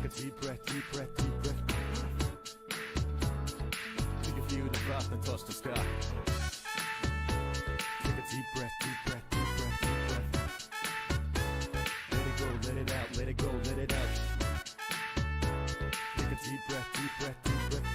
Take a deep breath, deep breath, deep breath. You can feel the vibe and touch the sky. Take a deep breath, deep breath, deep breath, deep breath. Let it go, let it out, let it go, let it out. Take a deep breath, deep breath, deep breath.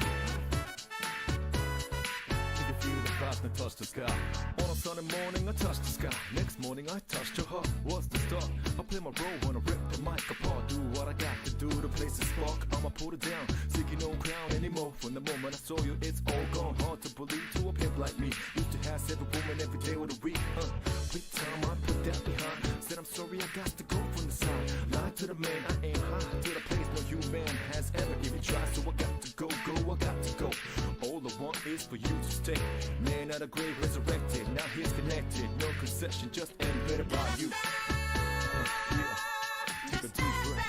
You can feel the vibe and touch the sky. On a sunny morning, I touch the sky. Next morning, I touched your heart. What's the start? I play my role when I rip the mic apart. Do what I got to do, the place is spark. I'ma put it down, seeking no crown anymore. From the moment I saw you, it's all gone. Hard to believe to a pimp like me. Used to have every woman every day of the week. Big time, I put that behind. Said I'm sorry, I got to go from the side. Lied to the man, I aim high to the place no human has ever given try. So I got to go, I got to go. All I want is for you to stay. Man out of grave, resurrected. Now he's connected. No concession, just embedded by you. Yeah. Take a deep breath.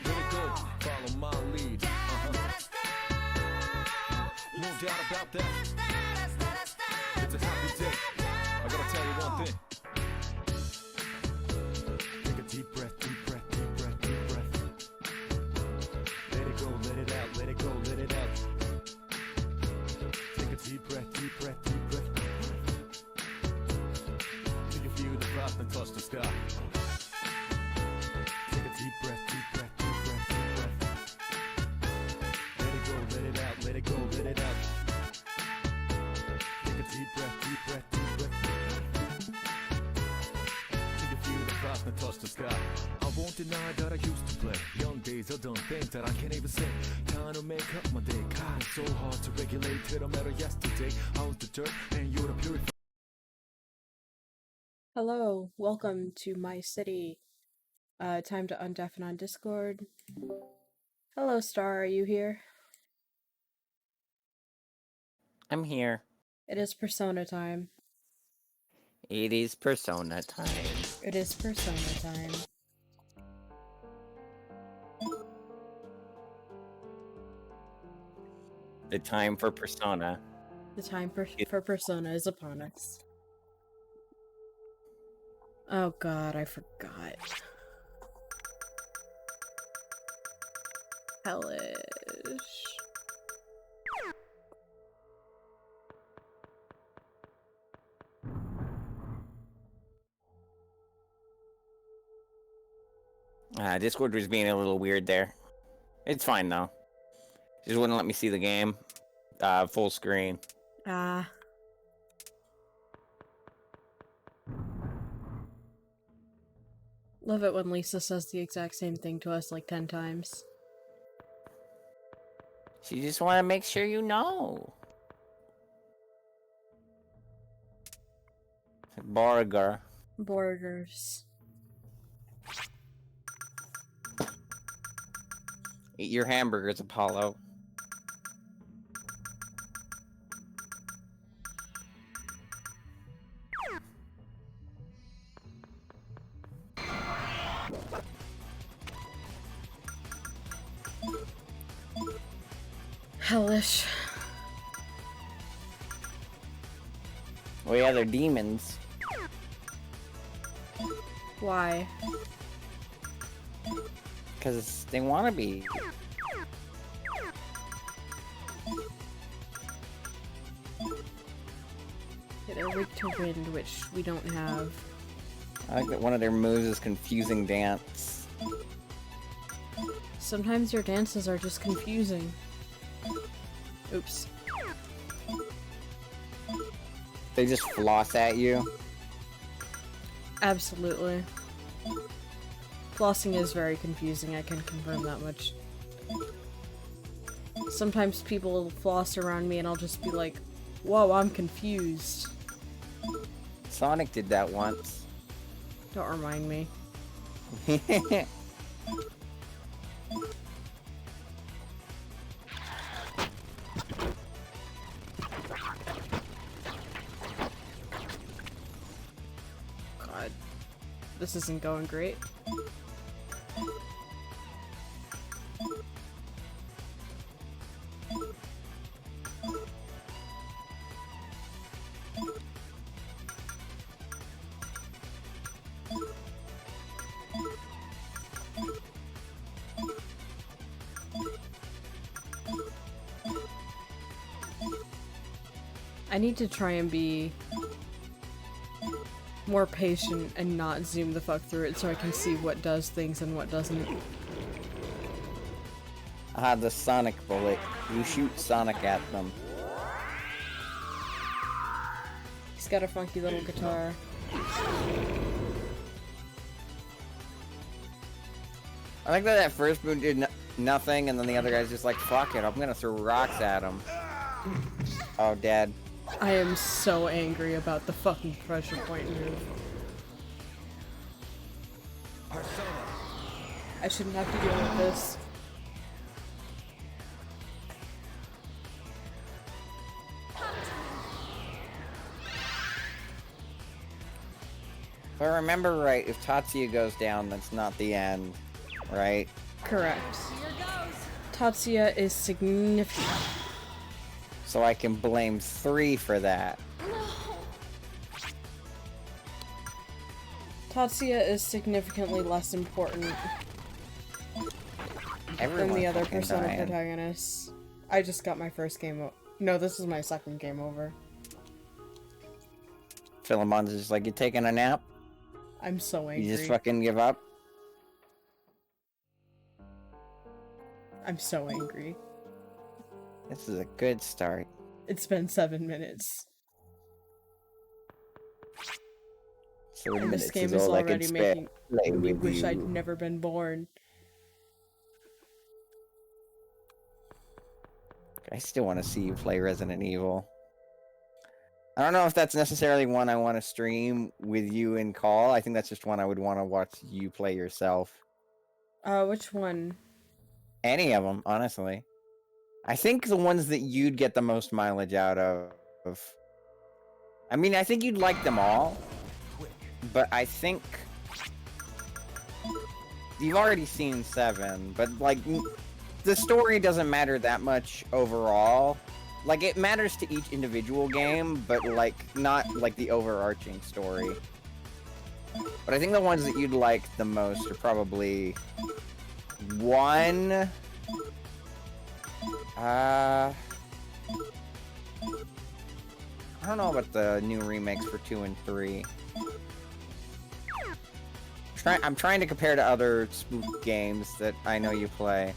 Let it go. Follow my lead. No doubt about that. It's a happy day. I gotta tell you one thing. Take a deep breath, deep breath, deep breath, deep breath. Let it go, let it out, let it go, let it out. Take a deep breath, deep breath, deep breath. You can feel the vibe and touch the sky. Take a deep breath, deep breath, deep breath, deep breath. Let it go, let it out, let it go, let it out. Take a deep breath, deep breath, deep breath. You can feel the vibe and touch the sky. I won't deny that I used to play. Young days I done things that I can't even say. Trying to make up my day. God, it's so hard to regulate. Till I met her yesterday. I was the dirt and you're the purifier. Hello, welcome to my city. Time to undeafen on Discord. Hello, Star, are you here? I'm here. It is Persona time. It is Persona time. It is Persona time. The time for Persona. The time for Persona is upon us. Oh god, I forgot. Hellish. Discord was being a little weird there. It's fine though. Just wouldn't let me see the game. Full screen. Love it when Lisa says the exact same thing to us like 10 times. She just want to make sure you know. Burger. Borders. Eat your hamburgers, Apollo. Hellish. Oh yeah, they're demons. Why? Because they want to be. Yeah, they're weak to wind, which we don't have. I like that one of their moves is confusing dance. Sometimes your dances are just confusing. Oops. They just floss at you. Absolutely. Flossing is very confusing, I can confirm that much. Sometimes people will floss around me and I'll just be like, whoa, I'm confused. Sonic did that once. Don't remind me. God. This isn't going great. I need to try and be more patient and not zoom the fuck through it so I can see what does things and what doesn't. Ah, the Sonic bullet. You shoot Sonic at them. He's got a funky little guitar. I like that first move did nothing, and then the other guy's just like, fuck it, I'm gonna throw rocks at him. Oh, Dad. I am so angry about the fucking pressure point move. I shouldn't have to deal with this. If I remember right, if Tatsuya goes down, that's not the end, right? Correct. Tatsuya is significant. So I can blame 3 for that. Tatsuya is significantly less important than the other Persona protagonists. I just got my first game no, this is my second game over. Philemon's just like, you taking a nap? I'm so angry. You just fucking give up? I'm so angry. This is a good start. It's been 7 minutes. 7 And minutes this game is is all I can already spare. making Play me with wish you. I'd never been born. I still want to see you play Resident Evil. I don't know if that's necessarily one I want to stream with you in call. I think that's just one I would want to watch you play yourself. Which one? Any of them, honestly. I think the ones that you'd get the most mileage out of. I mean, I think you'd like them all. But I think... You've already seen 7, but, like, the story doesn't matter that much overall. Like, it matters to each individual game, but, like, not, like, the overarching story. But I think the ones that you'd like the most are probably... 1... I don't know about the new remakes for 2 and 3. I'm trying to compare to other Spook games that I know you play.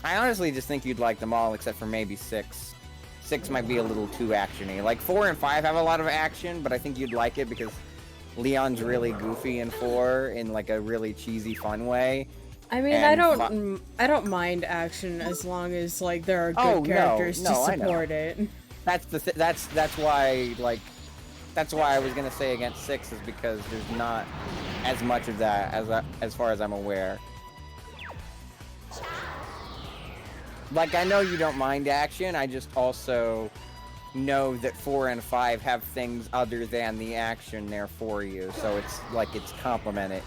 I honestly just think you'd like them all, except for maybe 6. 6 might be a little too actiony. Like, 4 and 5 have a lot of action, but I think you'd like it because Leon's really goofy in 4 in, like, a really cheesy, fun way. I mean, I don't mind action as long as, like, there are good characters to support it. That's that's why, like, that's why I was gonna say against 6 is because there's not as much of that as far as I'm aware. Like, I know you don't mind action, I just also know that 4 and 5 have things other than the action there for you, so it's like it's complemented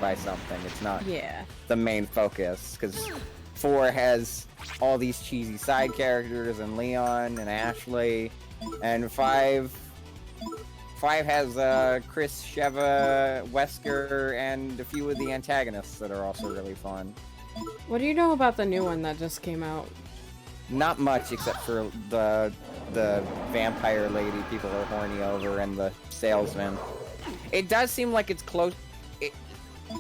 by something. It's not the main focus, because 4 has all these cheesy side characters and Leon and Ashley, and 5 has Chris, Sheva, Wesker, and a few of the antagonists that are also really fun. What do you know about the new one that just came out? Not much, except for the vampire lady people are horny over and the salesman. It does seem like it's close.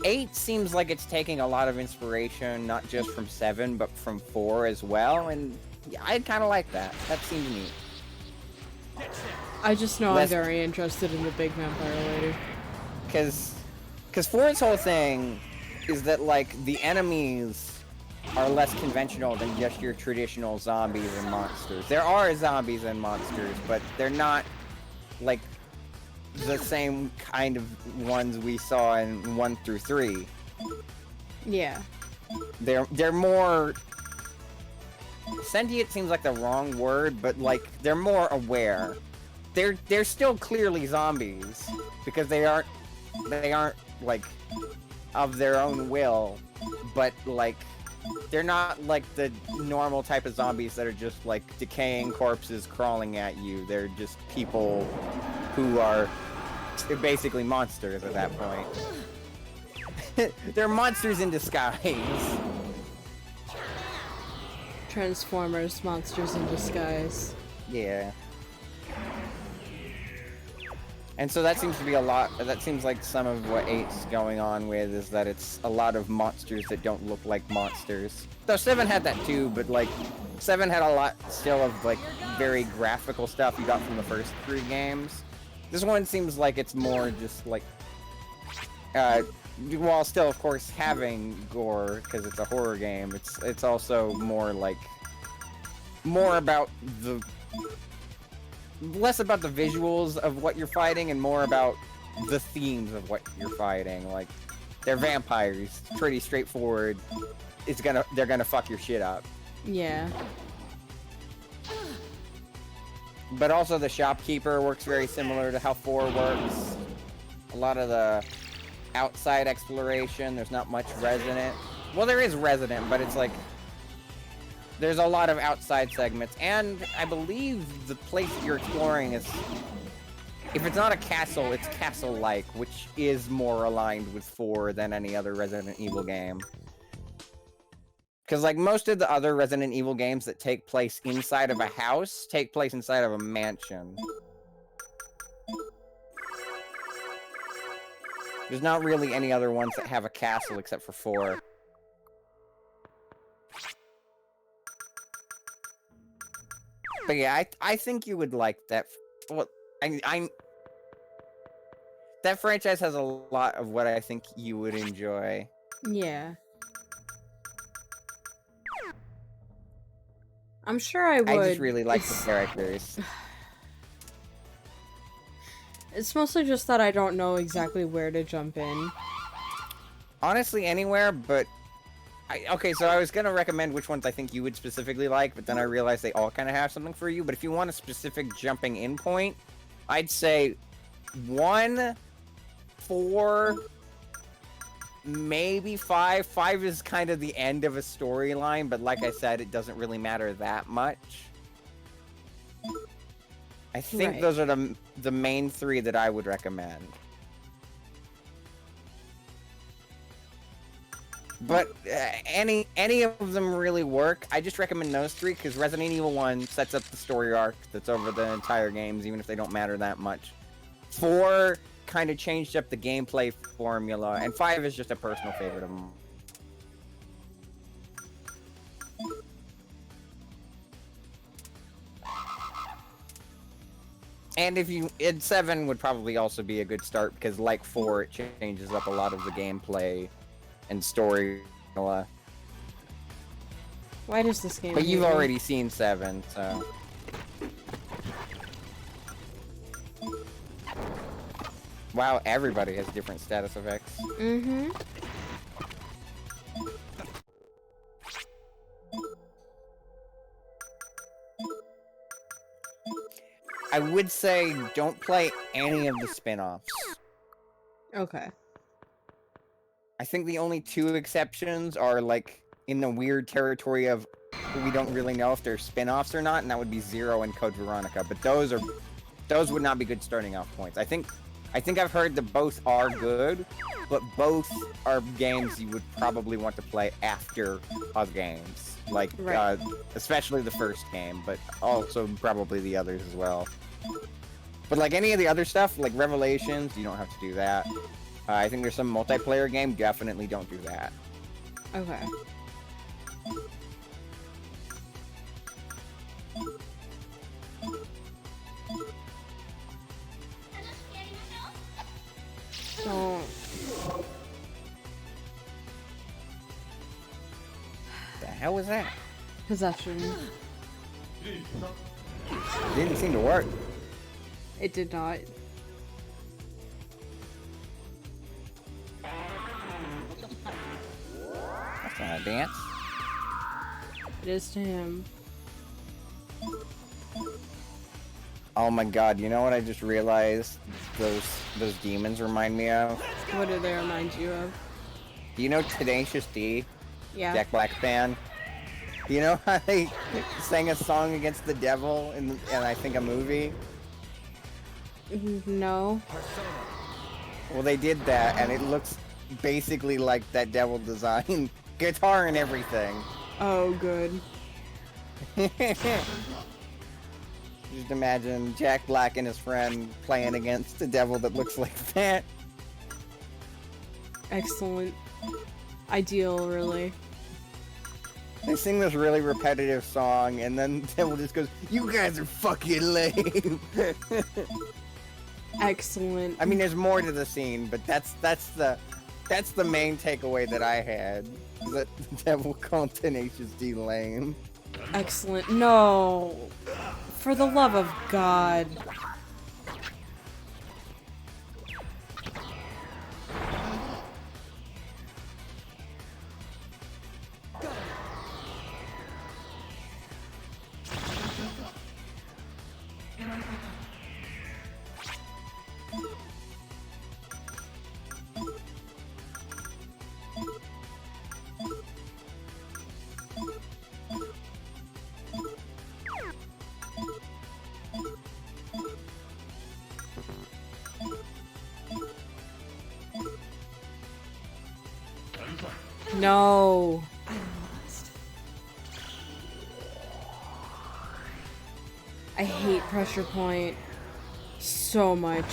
8 seems like it's taking a lot of inspiration, not just from 7, but from 4 as well, and I kind of like that. That seems neat. I just know I'm very interested in the big vampire lady. Because 4's whole thing is that, like, the enemies are less conventional than just your traditional zombies and monsters. There are zombies and monsters, but they're not, like, the same kind of ones we saw in 1 through 3. Yeah. They're more... Sentient seems like the wrong word, but, like, they're more aware. They're still clearly zombies, because they aren't, like, of their own will, but, like, they're not like the normal type of zombies that are just, like, decaying corpses crawling at you. They're just people who are basically monsters at that point. They're monsters in disguise. Transformers, Monsters in Disguise. Yeah. And so that seems to be a lot, that seems like some of what 8's going on with, is that it's a lot of monsters that don't look like monsters. Though 7 had that too, but like, 7 had a lot still of like very graphical stuff you got from the first 3 games. This one seems like it's more just like, while still of course having gore, because it's a horror game, it's also more like, more about the, less about the visuals of what you're fighting and more about the themes of what you're fighting. Like, they're vampires, pretty straightforward. They're gonna fuck your shit up. Yeah. But also the shopkeeper works very similar to how 4 works. A lot of the outside exploration, there's not much resident. Well, there is resident, but it's like, there's a lot of outside segments, and I believe the place that you're exploring is, if it's not a castle, it's castle-like, which is more aligned with 4 than any other Resident Evil game. Because, like, most of the other Resident Evil games that take place inside of a house take place inside of a mansion. There's not really any other ones that have a castle except for 4. But yeah, I think you would like that. Well, that franchise has a lot of what I think you would enjoy. Yeah. I'm sure I would. I just really like the characters. It's mostly just that I don't know exactly where to jump in. Honestly, anywhere, but... okay, so I was gonna recommend which ones I think you would specifically like, but then I realized they all kind of have something for you. But if you want a specific jumping in point, I'd say 1, 4, maybe 5. 5 is kind of the end of a storyline, but like I said, it doesn't really matter that much. I think Right. those are the main 3 that I would recommend. But any of them really work. I just recommend those 3 because Resident Evil 1 sets up the story arc that's over the entire games, even if they don't matter that much. 4 kind of changed up the gameplay formula, and 5 is just a personal favorite of mine. And and 7 would probably also be a good start because, like 4, it changes up a lot of the gameplay and story. Why does this game? But you've hate me? already seen 7, so. Wow, everybody has different status effects. Mm-hmm. I would say don't play any of the spin-offs. Okay. I think the only 2 exceptions are, like, in the weird territory of we don't really know if they're spin-offs or not, and that would be 0 and Code Veronica. But those would not be good starting off points. I think I've heard that both are good, but both are games you would probably want to play after other games. Like, Right. Especially the first game, but also probably the others as well. But like any of the other stuff, like Revelations, you don't have to do that. I think there's some multiplayer game, definitely don't do that. Okay. Don't. The hell was that? Possession. Didn't seem to work. It did not. That's not a dance. It is to him. Oh my god, you know what I just realized those demons remind me of? What do they remind you of? Do you know Tenacious D? Yeah. Jack Black band? Do you know how they sang a song against the devil in I think a movie? No. Well, they did that, and it looks basically like that devil design. Guitar and everything. Oh, good. Just imagine Jack Black and his friend playing against a devil that looks like that. Excellent. Ideal, really. They sing this really repetitive song, and then the devil just goes, "You guys are fucking lame." Excellent. I mean, there's more to the scene, but that's the main takeaway that I had. That the devil called Tenacious D lame. Excellent. No. For the love of God. No. I hate Pressure Point so much.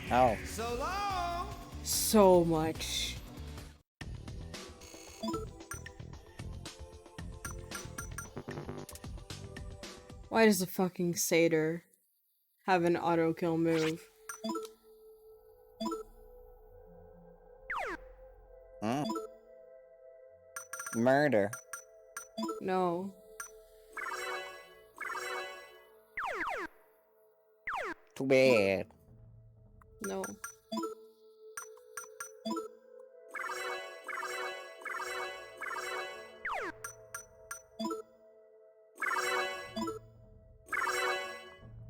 Oh. So much. Why does a fucking satyr have an auto kill move? Murder. No. Too bad. No.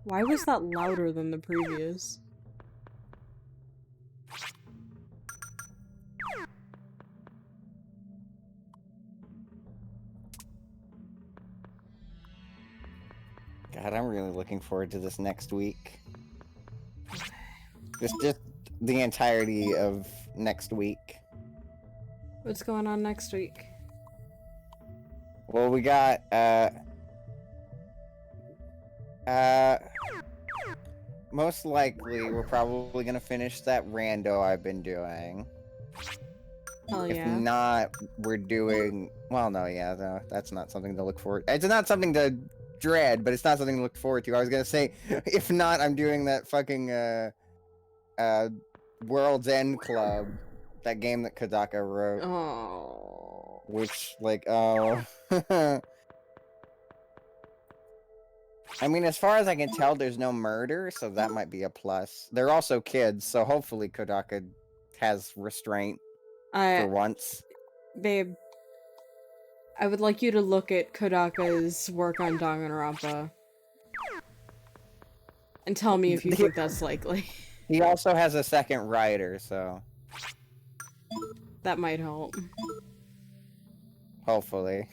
Why was that louder than the previous? God, I'm really looking forward to this next week. Just the entirety of next week. What's going on next week? Well, we got, most likely we're probably gonna finish that rando I've been doing. Oh If yeah. not, we're doing, well, no, that's not something to look forward. It's not something to dread, but it's not something to look forward to. I was gonna say, if not, I'm doing that fucking, World's End Club, that game that Kodaka wrote. Oh. Which, like, oh. I mean, as far as I can tell, there's no murder, so that might be a plus. They're also kids, so hopefully Kodaka has restraint for once. Babe, I would like you to look at Kodaka's work on Danganronpa and tell me if you think that's likely. He also has a second writer, so That might help. hopefully.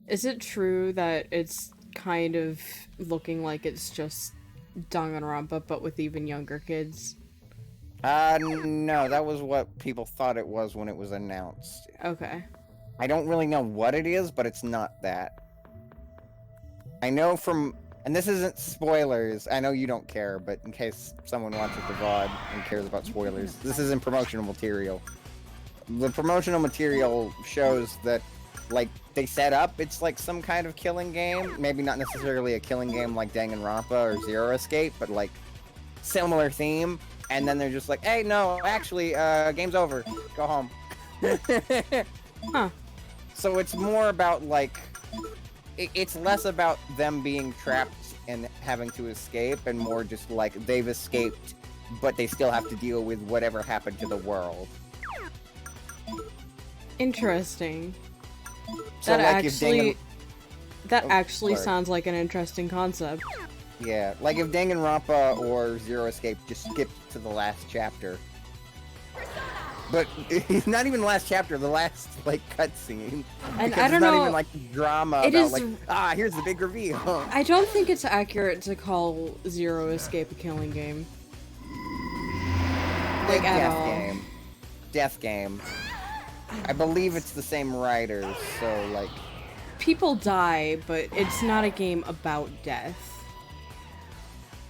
Is it true that it's kind of looking like it's just Danganronpa but with even younger kids? No, that was what people thought it was when it was announced. Okay. I don't really know what it is, but it's not that. I know from, and this isn't spoilers, I know you don't care, but in case someone watches the VOD and cares about spoilers, this isn't promotional material. The promotional material shows that, like, they set up, it's like some kind of killing game, maybe not necessarily a killing game like Danganronpa or Zero Escape, but like, similar theme, and then they're just like, hey, no, actually, game's over, go home. Huh. So it's more about, like, it's less about them being trapped and having to escape, and more just like, they've escaped, but they still have to deal with whatever happened to the world. Interesting. So, That like, if actually... That Oh, actually sorry. sounds like an interesting concept. Yeah, like if Danganronpa or Zero Escape just skipped to the last chapter. But it's not even the last chapter, the last, like, cutscene. And Because I don't it's not know... even, like, drama it about, is- like, here's the big reveal. I don't think it's accurate to call Zero Escape a killing game. Like, at Death all. game. Death game. I believe it's the same writers, so like, People die, but it's not a game about death.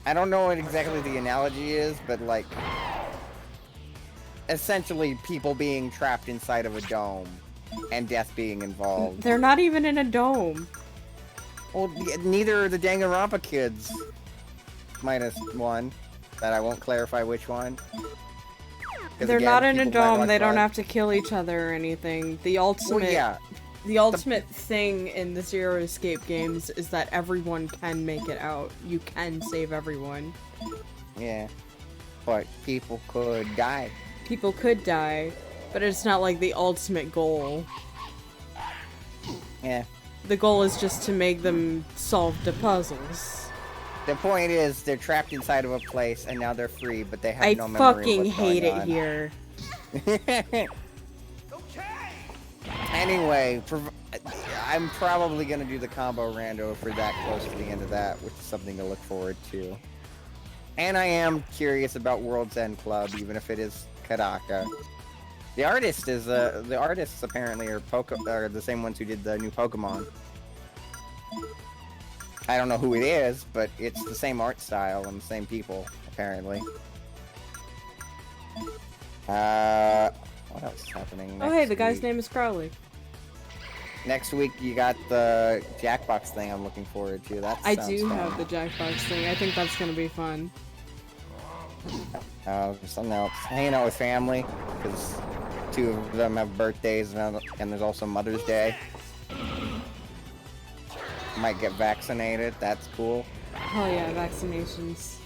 I don't know what exactly the analogy is, but like, essentially people being trapped inside of a dome and death being involved. They're not even in a dome. Well, neither are the Danganronpa kids. Minus one, that I won't clarify which one. 'Cause They're again, not in a people might dome, watch they don't live. have to kill each other or anything. The ultimate Well, yeah, the ultimate thing in the Zero Escape games is that everyone can make it out. You can save everyone. yeah. But people could die. People could die, but it's not like the ultimate goal. Yeah. The goal is just to make them solve the puzzles. The point is, they're trapped inside of a place, and now they're free, but they have I no memory of fucking what's hate going it on. here. Anyway, I'm probably gonna do the combo rando if we're that close to the end of that, which is something to look forward to. And I am curious about World's End Club, even if it is Kadaka. The artists apparently are the same ones who did the new Pokemon. I don't know who it is, but it's the same art style and the same people, apparently. What else is happening Oh hey, the next guy's week? name is Crowley. Next week you got the Jackbox thing I'm looking forward to. That I sounds do fun. have the Jackbox thing. I think that's gonna be fun. Something else. Hanging out with family, because two of them have birthdays, and there's also Mother's Day. Might get vaccinated. That's cool. Oh yeah, vaccinations.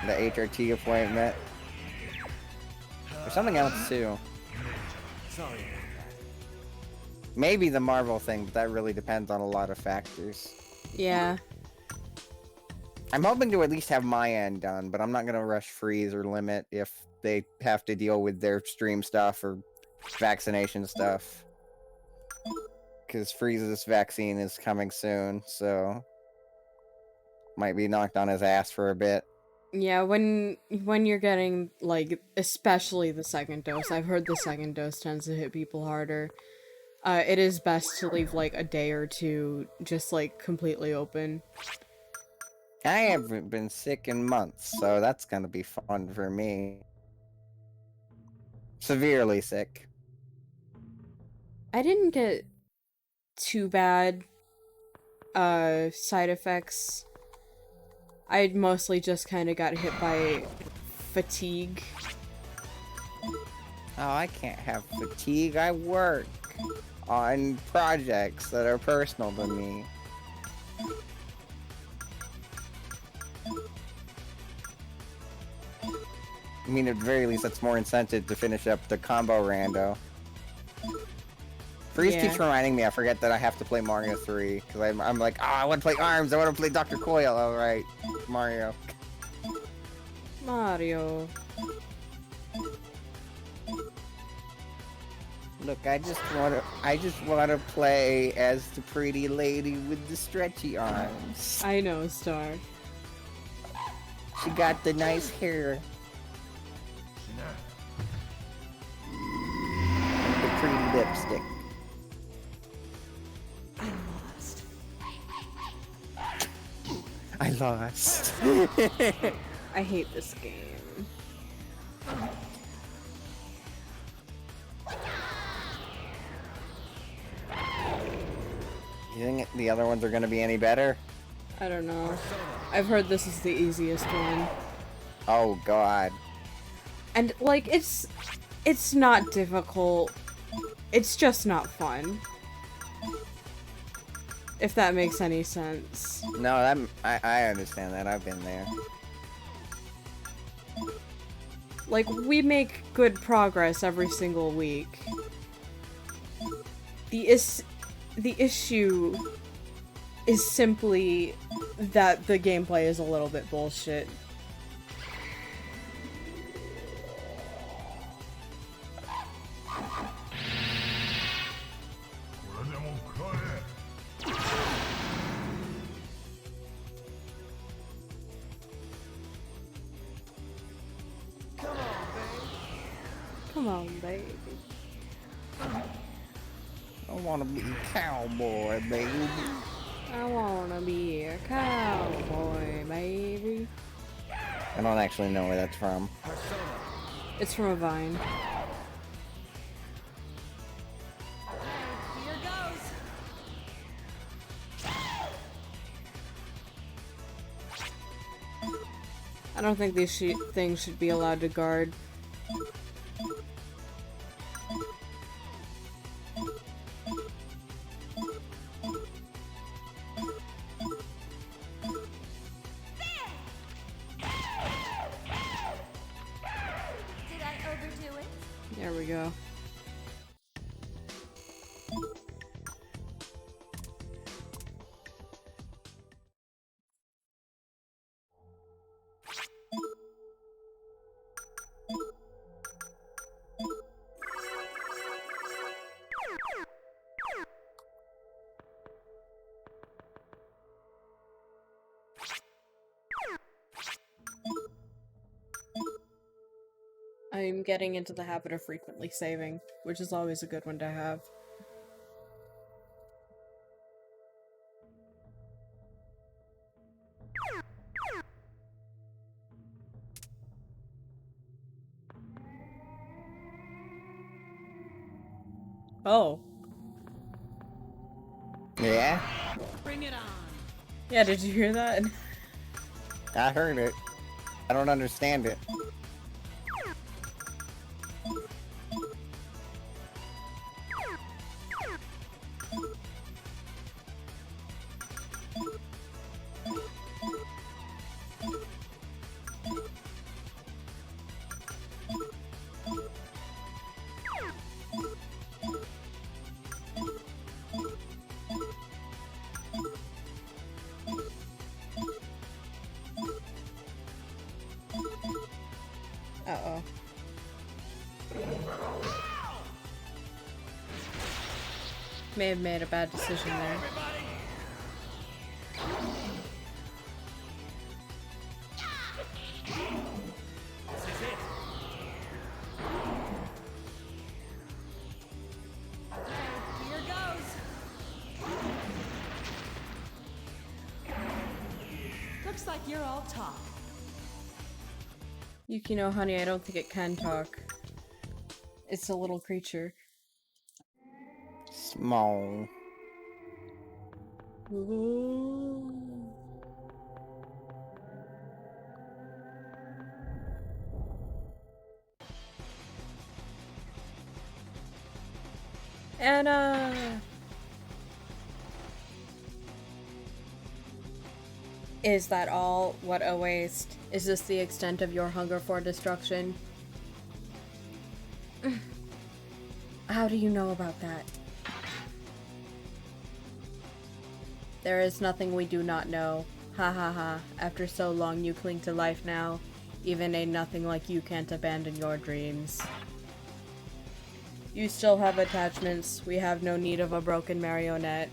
The HRT appointment. There's something else too. Maybe the Marvel thing, but that really depends on a lot of factors. Yeah. I'm hoping to at least have my end done, but I'm not gonna rush freeze or limit if they have to deal with their stream stuff or vaccination stuff. Because Freeze's vaccine is coming soon, so might be knocked on his ass for a bit. Yeah, when you're getting, like, especially the second dose, I've heard the second dose tends to hit people harder. It is best to leave, like, a day or two just, like, completely open. I haven't been sick in months, so that's gonna be fun for me. Severely sick. I didn't get too bad, side effects. I mostly just kind of got hit by fatigue. Oh, I can't have fatigue. I work on projects that are personal to me. I mean, at the very least, that's more incentive to finish up the combo rando. Freeze Yeah. keeps reminding me I forget that I have to play Mario 3, because I'm like, oh, I want to play ARMS, I want to play Dr. Coyle. Alright, Mario. Mario. Look, I just want to play as the pretty lady with the stretchy arms. I know, Star. She got the nice hair. The pretty lipstick. I lost. I hate this game. You think the other ones are gonna be any better? I don't know. I've heard this is the easiest one. Oh god. And, like, it's not difficult. It's just not fun. If that makes any sense. No, I understand that. I've been there. Like, we make good progress every single week. The issue is simply that the gameplay is a little bit bullshit. Come on, baby. I wanna be a cowboy, baby. I wanna be a cowboy, baby. I don't actually know where that's from. It's from a Vine. Here goes. I don't think these things should be allowed to guard. Did I overdo it? There we go. I'm getting into the habit of frequently saving, which is always a good one to have. Oh. Yeah? Bring it on. Yeah, did you hear that? I heard it. I don't understand it. Uh-oh. May have made a bad decision there. Here goes. Looks like you're all talk. Yukino, honey, I don't think it can talk. It's a little creature. Small. Anna! Is that all? What a waste. Is this the extent of your hunger for destruction? How do you know about that? There is nothing we do not know. Ha ha ha. After so long you cling to life now. Even a nothing like you can't abandon your dreams. You still have attachments. We have no need of a broken marionette.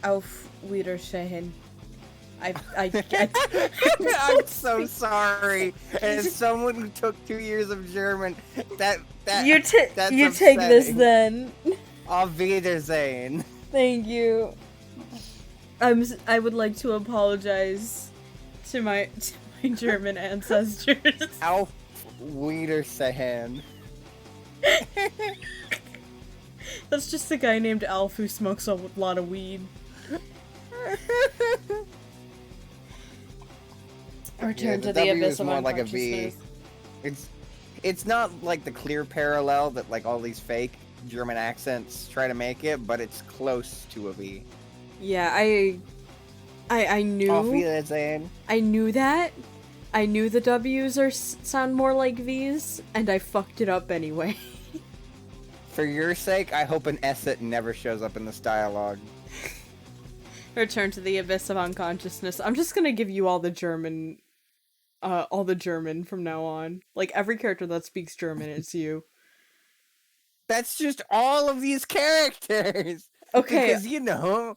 Auf Wiedersehen. I'm so sorry. As someone who took 2 years of German, that's you take this upsetting. then. Auf Wiedersehen. Thank you. I would like to apologize to my German ancestors. Auf Wiedersehen. That's just a guy named Alf who smokes a lot of weed. Return to the W abyss is of more like a V. unconsciousness. It's not like the clear parallel that like all these fake German accents try to make it, but it's close to a V. Yeah, I Auf knew. Wiedersehen. I knew that. I knew the W's sound more like V's, and I fucked it up anyway. For your sake, I hope an Esset never shows up in this dialogue. Return to the abyss of unconsciousness. I'm just gonna give you all the German from now on. Like, every character that speaks German, it's you. That's just all of these characters. Okay. Because you know.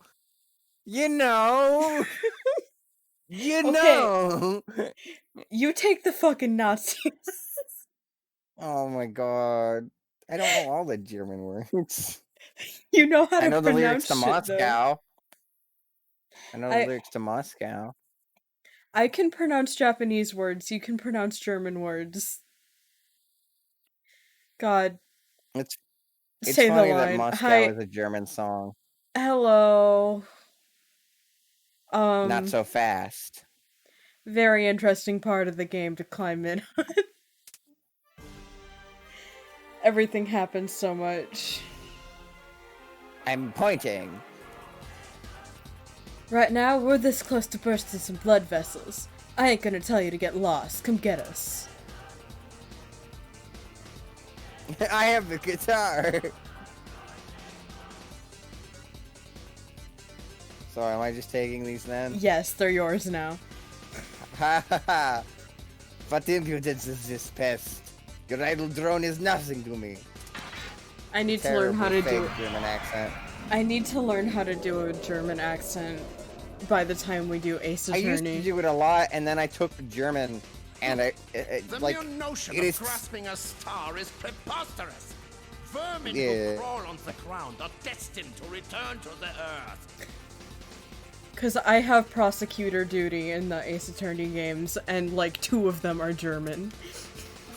You take the fucking Nazis. Oh my god. I don't know all the German words. You know how to I know the lyrics pronounce to shit, though. Moscow. I know the I- lyrics to Moscow. I can pronounce Japanese words. You can pronounce German words. God, It's say the funny that line. Moscow Hi, is a German song. hello. Not so fast. Very interesting part of the game to climb in on. Everything happens so much. I'm pointing. Right now, we're this close to bursting some blood vessels. I ain't gonna tell you to get lost. Come get us. I have the guitar. So am I just taking these then? Yes, they're yours now. Ha ha ha. What impudence is this pest? Your idle drone is nothing to me. I need to learn how to do. German accent. I need to learn how to do a German accent by the time we do Ace I used to Attorney. do it a lot, and then I took German, and The like mere notion it of is. grasping a star is preposterous. Vermin Yeah. who crawl on the ground are destined to return to the earth. Because I have prosecutor duty in the Ace Attorney games, and like 2 of them are German.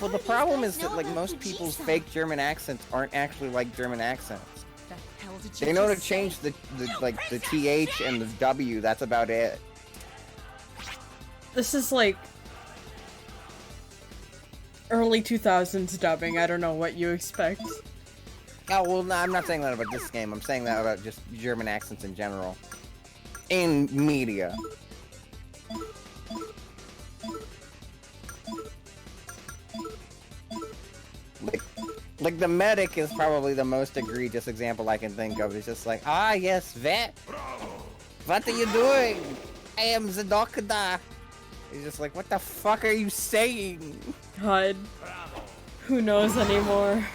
Well, the problem is that like most people's fake German accents aren't actually like German accents. The hell did you They know to just change say? the TH and the W. That's about it. This is like early 2000s dubbing. I don't know what you expect. Oh well, no, I'm not saying that about this game. I'm saying that about just German accents in general. In media. Like the medic is probably the most egregious example I can think of. It's just like, ah yes, vet. What are you doing? I am the doctor. He's just like, what the fuck are you saying? God. Who knows anymore?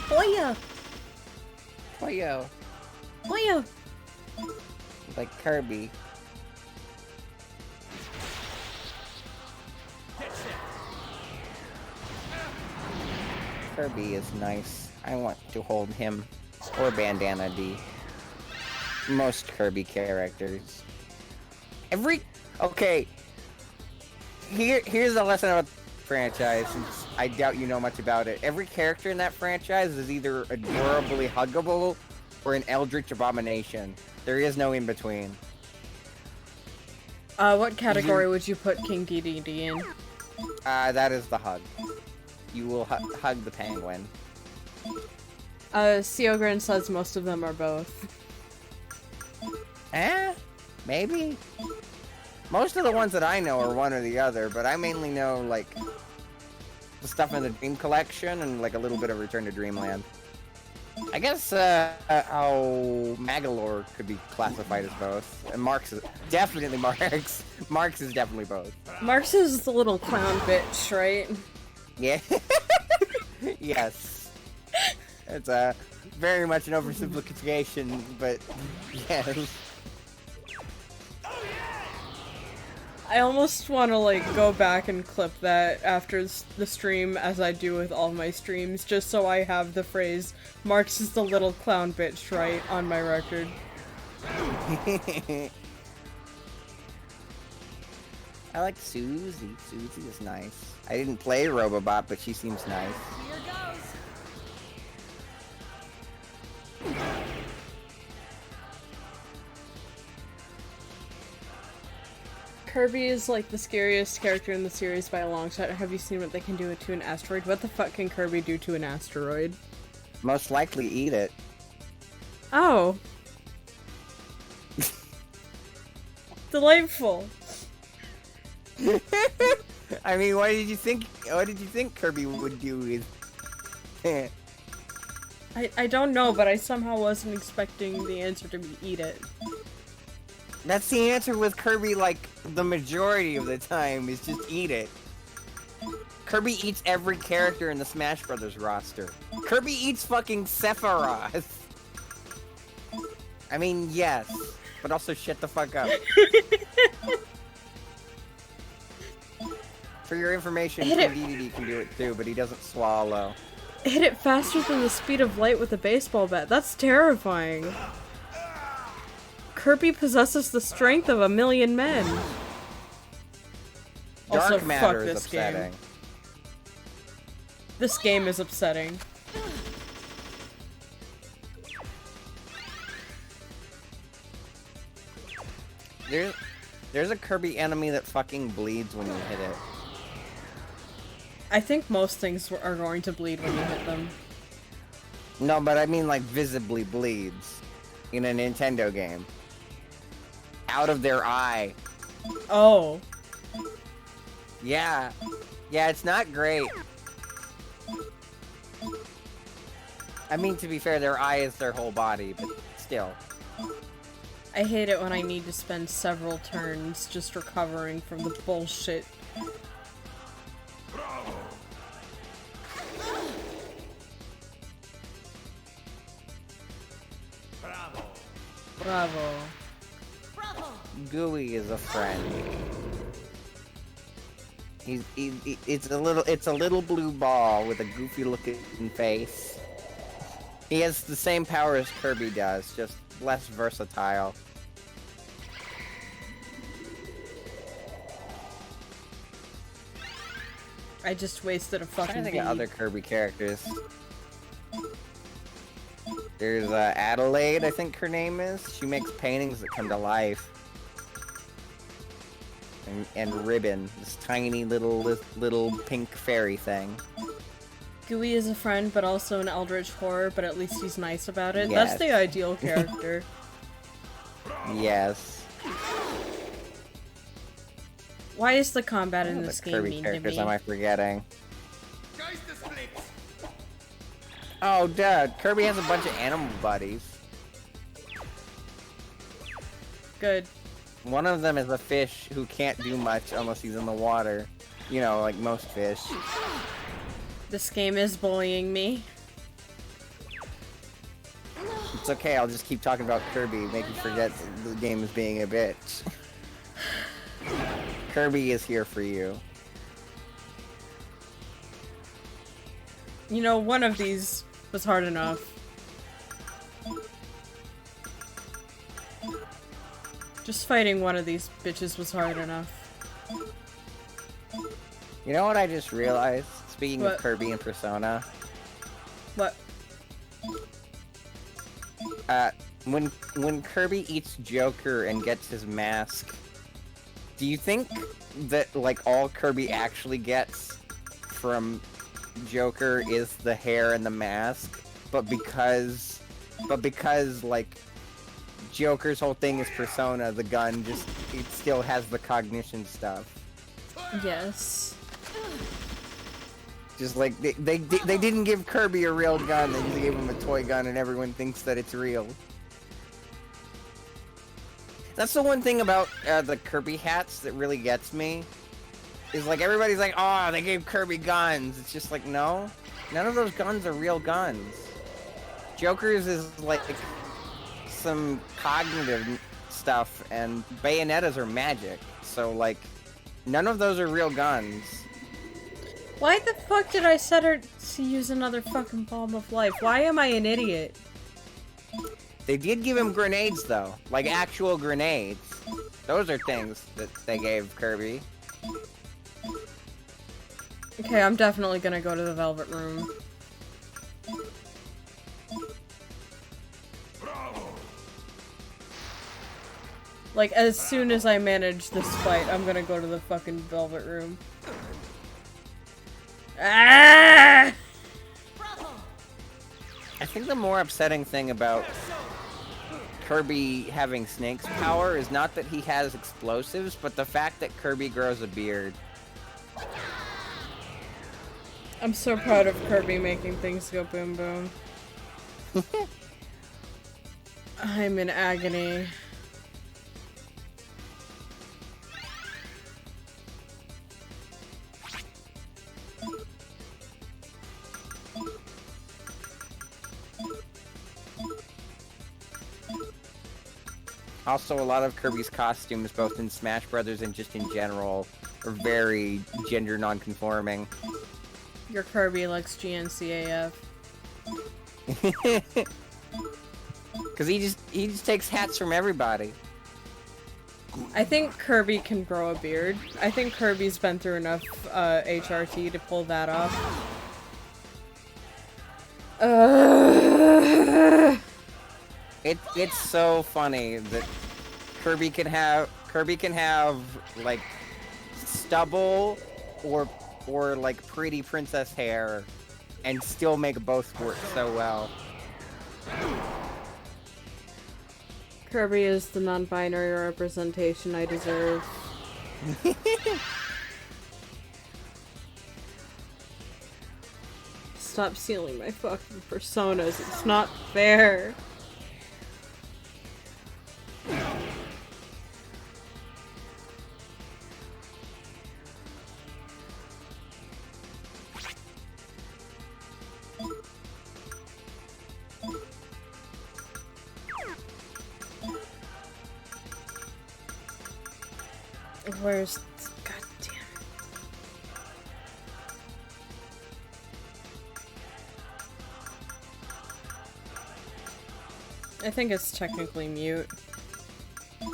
Boya! Boyo. Boya! Like Kirby. Kirby is nice. I want to hold him. Or Bandana D. Most Kirby characters. Okay. Here's a lesson about the franchise, since I doubt you know much about it. Every character in that franchise is either adorably huggable or an eldritch abomination. There is no in between. What category would you put King DDD in? That is the hug. You will hug the penguin. Seogren says most of them are both. Maybe. Most of the ones that I know are one or the other, but I mainly know, like, the stuff in the Dream Collection and, like, a little bit of Return to Dreamland. I guess, how Magalore could be classified as both. And Marx is definitely Marx. Marx is definitely both. Marx is the little clown bitch, right? Yeah. Yes. It's, very much an oversimplification, but, yes. I almost want to, like, go back and clip that after the stream, as I do with all my streams, just so I have the phrase, Marx is the little clown bitch, right, on my record. I like Susie. Susie is nice. I didn't play Robobot, but she seems nice. Here goes. Kirby is, like, the scariest character in the series by a long shot. Have you seen what they can do to an asteroid? What the fuck can Kirby do to an asteroid? Most likely eat it. Oh. Delightful. I mean, what did you think Kirby would do with... I don't know, but I somehow wasn't expecting the answer to be eat it. That's the answer with Kirby, like, the majority of the time, is just eat it. Kirby eats every character in the Smash Brothers roster. Kirby eats fucking Sephiroth. I mean, yes, but also shut the fuck up. For your information, Hit it. DDD can do it too, but he doesn't swallow. Hit it faster than the speed of light with a baseball bat. That's terrifying. Kirby possesses the strength of 1,000,000 men. Dark Also, matter fuck is this game. upsetting. This game is upsetting. There's a Kirby enemy that fucking bleeds when you hit it. I think most things are going to bleed when you hit them. No, but I mean like visibly bleeds in a Nintendo game. Out of their eye. Oh. Yeah. Yeah, it's not great. I mean, to be fair, their eye is their whole body, but still. I hate it when I need to spend several turns just recovering from the bullshit. Bravo. Bravo! Gooey is a friend. It's a little blue ball with a goofy looking face. He has the same power as Kirby does, just less versatile. I just wasted a I'm fucking trying to bead. think of other Kirby characters. There's Adelaide, I think her name is. She makes paintings that come to life. And Ribbon, this tiny little pink fairy thing. Gooey is a friend, but also an eldritch horror, but at least he's nice about it. Yes. That's the ideal character. Yes. Why is the combat What in other this game Kirby mean to characters me? am I forgetting? Geister splits! Oh, dude, Kirby has a bunch of animal buddies. Good. One of them is a fish who can't do much unless he's in the water. You know, like most fish. This game is bullying me. It's okay, I'll just keep talking about Kirby, make you forget the game is being a bitch. Kirby is here for you. You know, one of these was hard enough. Just fighting one of these bitches was hard enough. You know what I just realized? Speaking What? of Kirby and Persona, What? when Kirby eats Joker and gets his mask, do you think that like all Kirby actually gets from Joker is the hair and the mask, but because like Joker's whole thing is Persona, the gun it still has the cognition stuff. Yes. Just like they didn't give Kirby a real gun, they just gave him a toy gun and everyone thinks that it's real. That's the one thing about the Kirby hats that really gets me. Is like everybody's like, oh, they gave Kirby guns. It's just like, no. None of those guns are real guns. Joker's is like some cognitive stuff and Bayonetta's are magic. So like, none of those are real guns. Why the fuck did I set her to use another fucking Palm of Life? Why am I an idiot? They did give him grenades though, like actual grenades. Those are things that they gave Kirby. Okay, I'm definitely gonna go to the Velvet Room. Like, as soon as I manage this fight, I'm gonna go to the fucking Velvet Room. Ah! Bravo! I think the more upsetting thing about Kirby having Snake's power is not that he has explosives, but the fact that Kirby grows a beard. I'm so proud of Kirby making things go boom boom. I'm in agony. Also, a lot of Kirby's costumes, both in Smash Brothers and just in general, are very gender non-conforming. Your Kirby likes GNCAF. Because he just takes hats from everybody. I think Kirby can grow a beard. I think Kirby's been through enough HRT to pull that off. It's so funny that Kirby can have like stubble or like pretty princess hair and still make both work so well. Kirby is the non-binary representation I deserve. Stop stealing my fucking personas. It's not fair. Where's... God damn it. I think it's technically mute. I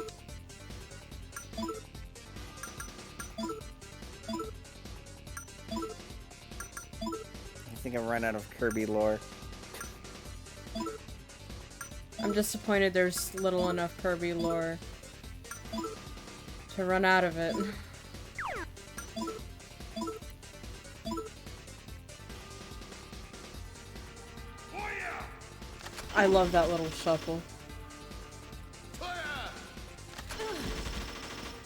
think I run out of Kirby lore. I'm disappointed there's little enough Kirby lore to run out of it. I love that little shuffle.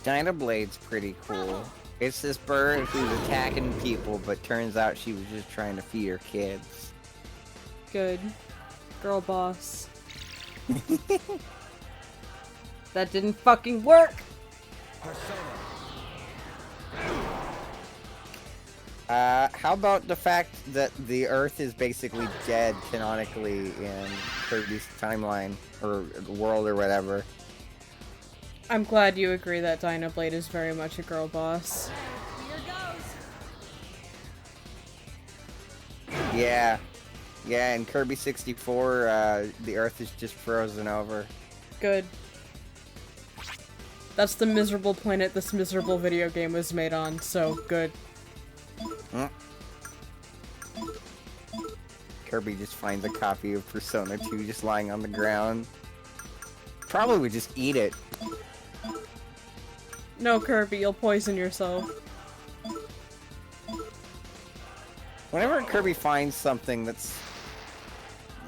Dynablade's pretty cool. It's this bird who's attacking people, but turns out she was just trying to feed her kids. Good. Girl boss. That didn't fucking work! How about the fact that the Earth is basically dead canonically in Kirby's timeline, or world, or whatever? I'm glad you agree that Dynablade is very much a girl boss. Here goes. Yeah. Yeah, in Kirby 64, the Earth is just frozen over. Good. That's the miserable planet this miserable video game was made on, so good. Kirby just finds a copy of Persona 2 just lying on the ground. Probably would just eat it. No, Kirby, you'll poison yourself. Whenever Kirby finds something that's...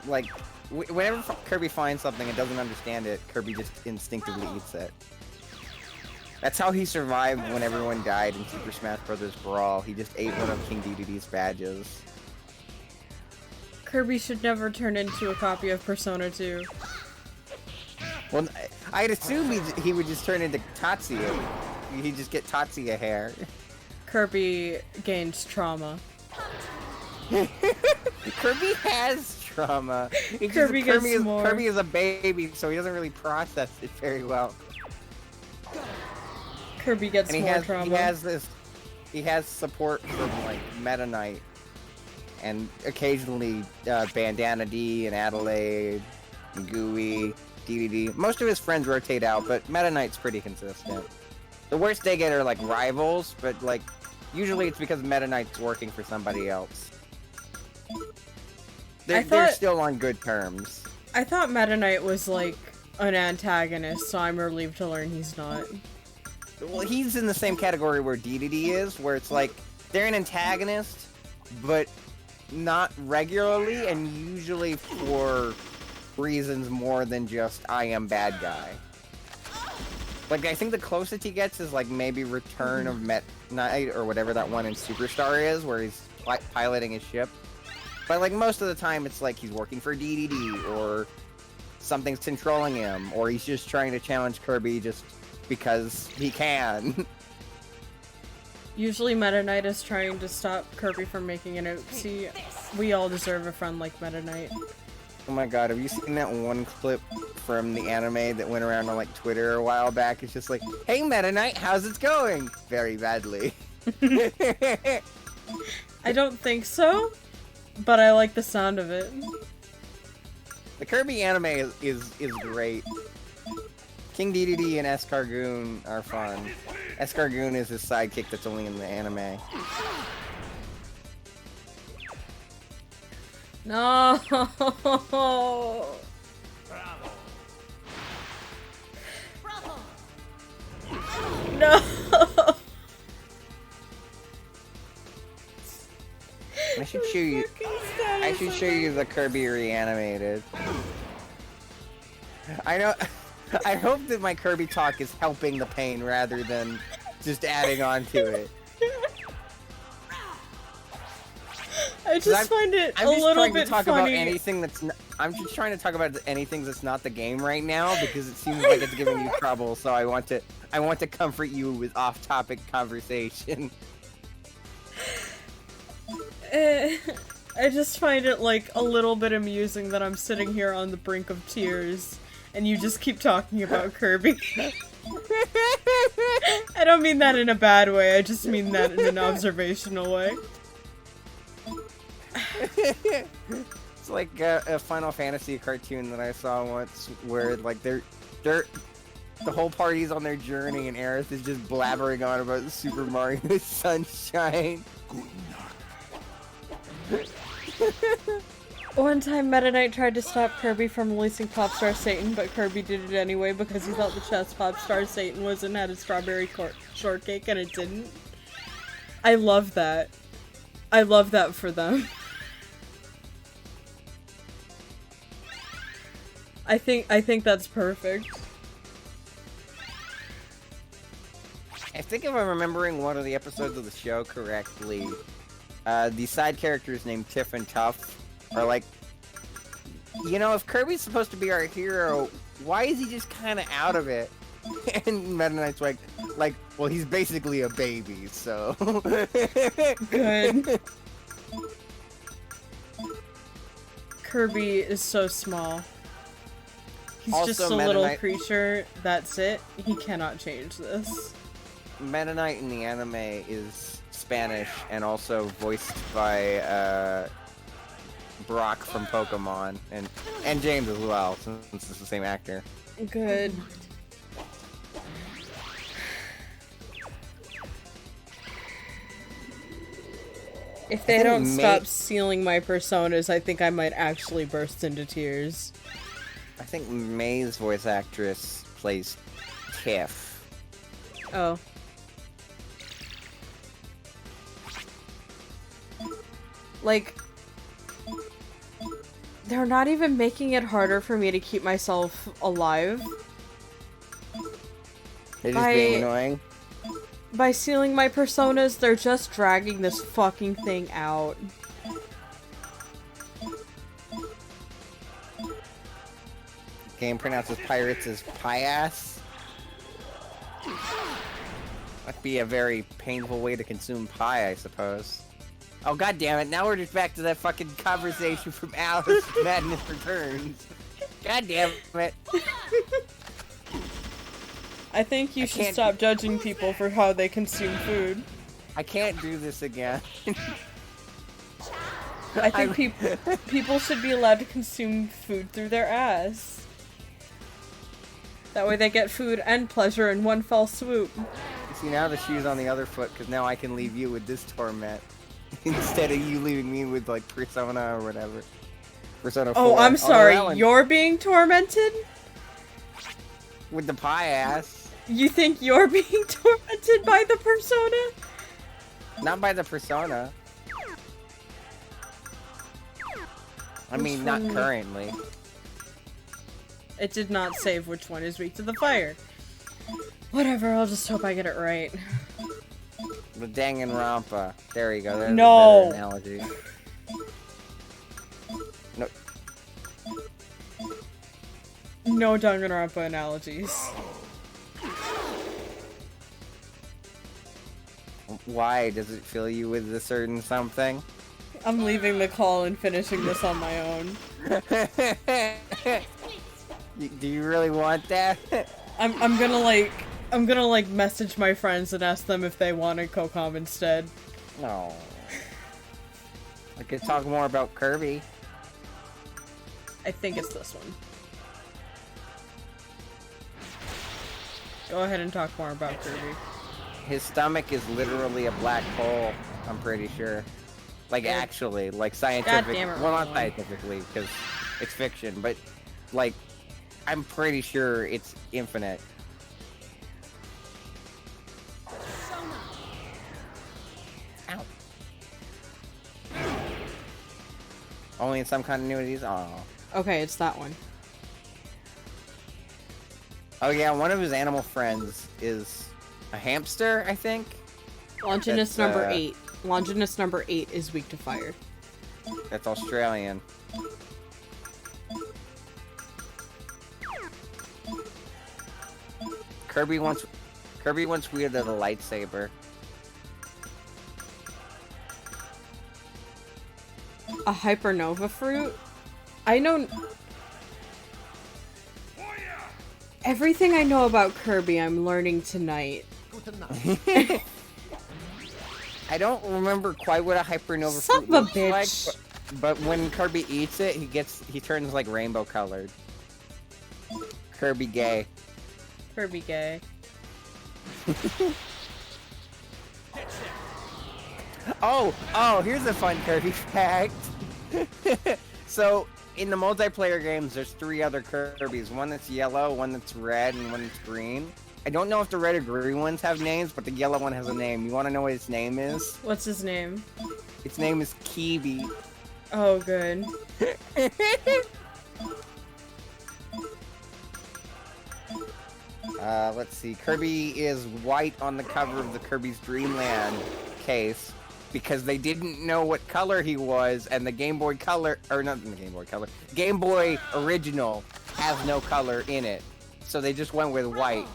like... whenever Kirby finds something and doesn't understand it, Kirby just instinctively eats it. That's how he survived when everyone died in Super Smash Bros. Brawl. He just ate one of King Dedede's badges. Kirby should never turn into a copy of Persona 2. Well, I'd assume he would just turn into Tatsuya. He'd just get Tatsuya hair. Kirby gains trauma. Kirby has trauma. It's Kirby just, gets more. Kirby is a baby, so he doesn't really process it very well. Kirby gets And more trauma. He has support from like Meta Knight, and occasionally Bandana D and Adelaide, and Gooey, DDD. Most of his friends rotate out, but Meta Knight's pretty consistent. The worst they get are like rivals, but like usually it's because Meta Knight's working for somebody else. They're still on good terms. I thought Meta Knight was like an antagonist, so I'm relieved to learn he's not. Well, he's in the same category where DDD is, where it's like they're an antagonist, but not regularly, and usually for reasons more than just I am bad guy. Like, I think the closest he gets is like maybe Return of Met Knight or whatever that one in Superstar is, where he's piloting his ship. But like most of the time, it's like he's working for DDD, or something's controlling him, or he's just trying to challenge Kirby just because he can. Usually Meta Knight is trying to stop Kirby from making an oopsie. We all deserve a friend like Meta Knight. Oh my god, have you seen that one clip from the anime that went around on like Twitter a while back. It's just like, "Hey Meta Knight, how's it going?" Very badly. I don't think so, but I like the sound of it. The Kirby anime is great. King Dedede and Escargoon are fun. Escargoon is his sidekick that's only in the anime. No. Bravo! No. I should show you. I should show you the Kirby reanimated. I know. I hope that my Kirby talk is helping the pain rather than just adding on to it. I just find it I'm a just little trying bit to talk funny. about anything that's. I'm just trying to talk about anything that's not the game right now because it seems like it's giving you trouble. So I want to comfort you with off-topic conversation. I just find it like a little bit amusing that I'm sitting here on the brink of tears and you just keep talking about Kirby. I don't mean that in a bad way, I just mean that in an observational way. It's like a Final Fantasy cartoon that I saw once where like they're the whole party's on their journey and Aerith is just blabbering on about Super Mario Sunshine. One time Meta Knight tried to stop Kirby from releasing Popstar Satan, but Kirby did it anyway because he thought the chest Popstar Satan was and had a strawberry shortcake and it didn't. I love that. I love that for them. I think that's perfect. I think if I'm remembering one of the episodes of the show correctly, the side characters named Tiff and Tuff are like, you know, if Kirby's supposed to be our hero, why is he just kind of out of it? And Meta Knight's like, well, he's basically a baby, so. Good. Kirby is so small. He's Also, just a Meta little Knight- creature. That's it. He cannot change this. Meta Knight in the anime is Spanish and also voiced by Brock from Pokemon and James as well, since it's the same actor. Good. If they think don't May- stop stealing my personas, I think I might actually burst into tears. I think May's voice actress plays Tiff. Oh. Like, they're not even making it harder for me to keep myself alive They're just By- being annoying. by stealing my personas. They're just dragging this fucking thing out. Game pronounces pirates as pie-ass. That'd be a very painful way to consume pie, I suppose. Oh, god damn it, now we're just back to that fucking conversation from Alice Madness Returns. God damn it. I think you I should can't- stop judging people for how they consume food. I can't do this again. I think people should be allowed to consume food through their ass. That way they get food and pleasure in one fell swoop. See, now the shoe's on the other foot, because now I can leave you with this torment. Instead of you leaving me with, like, Persona or whatever. Persona 4. Oh, I'm sorry, that one- you're being tormented? With the pie ass. You think you're being tormented by the persona? Not by the Persona. I Which mean, not one? currently. It did not save which one is weak to the fire. Whatever, I'll just hope I get it right. The Danganronpa. There you go. There's No. a better analogy. No. No Danganronpa analogies. Why? Does it fill you with a certain something? I'm leaving the call and finishing this on my own. Do you really want that? I'm gonna like message my friends and ask them if they wanted Kokam instead. No. I could talk more about Kirby. I think it's this one. Go ahead and talk more about Kirby. His stomach is literally a black hole, I'm pretty sure. Like, actually, like scientific. God damn it, well, not Roland. scientifically, because it's fiction, but like, I'm pretty sure it's infinite. Ow. Only in some continuities? Oh. Okay, it's that one. Oh yeah, one of his animal friends is a hamster, I think? Longinus That's, number 8. Longinus number 8 is weak to fire. That's Australian. Kirby once wielded a lightsaber. A hypernova fruit? I know... Everything I know about Kirby, I'm learning tonight. Guten Nacht. I don't remember quite what a hypernova Son fruit of a looks bitch. like, but when Kirby eats it, he turns like rainbow colored. Kirby gay. Kirby gay. Oh, here's a fun Kirby fact. So, in the multiplayer games, there's 3 other Kirbys. One that's yellow, one that's red, and one that's green. I don't know if the red or green ones have names, but the yellow one has a name. You want to know what its name is? What's his name? Its name is Kiwi. Oh, good. Let's see. Kirby is white on the cover of the Kirby's Dream Land case because they didn't know what color he was, and the Game Boy Color, or not the Game Boy Color, Game Boy Original has no color in it. So they just went with white.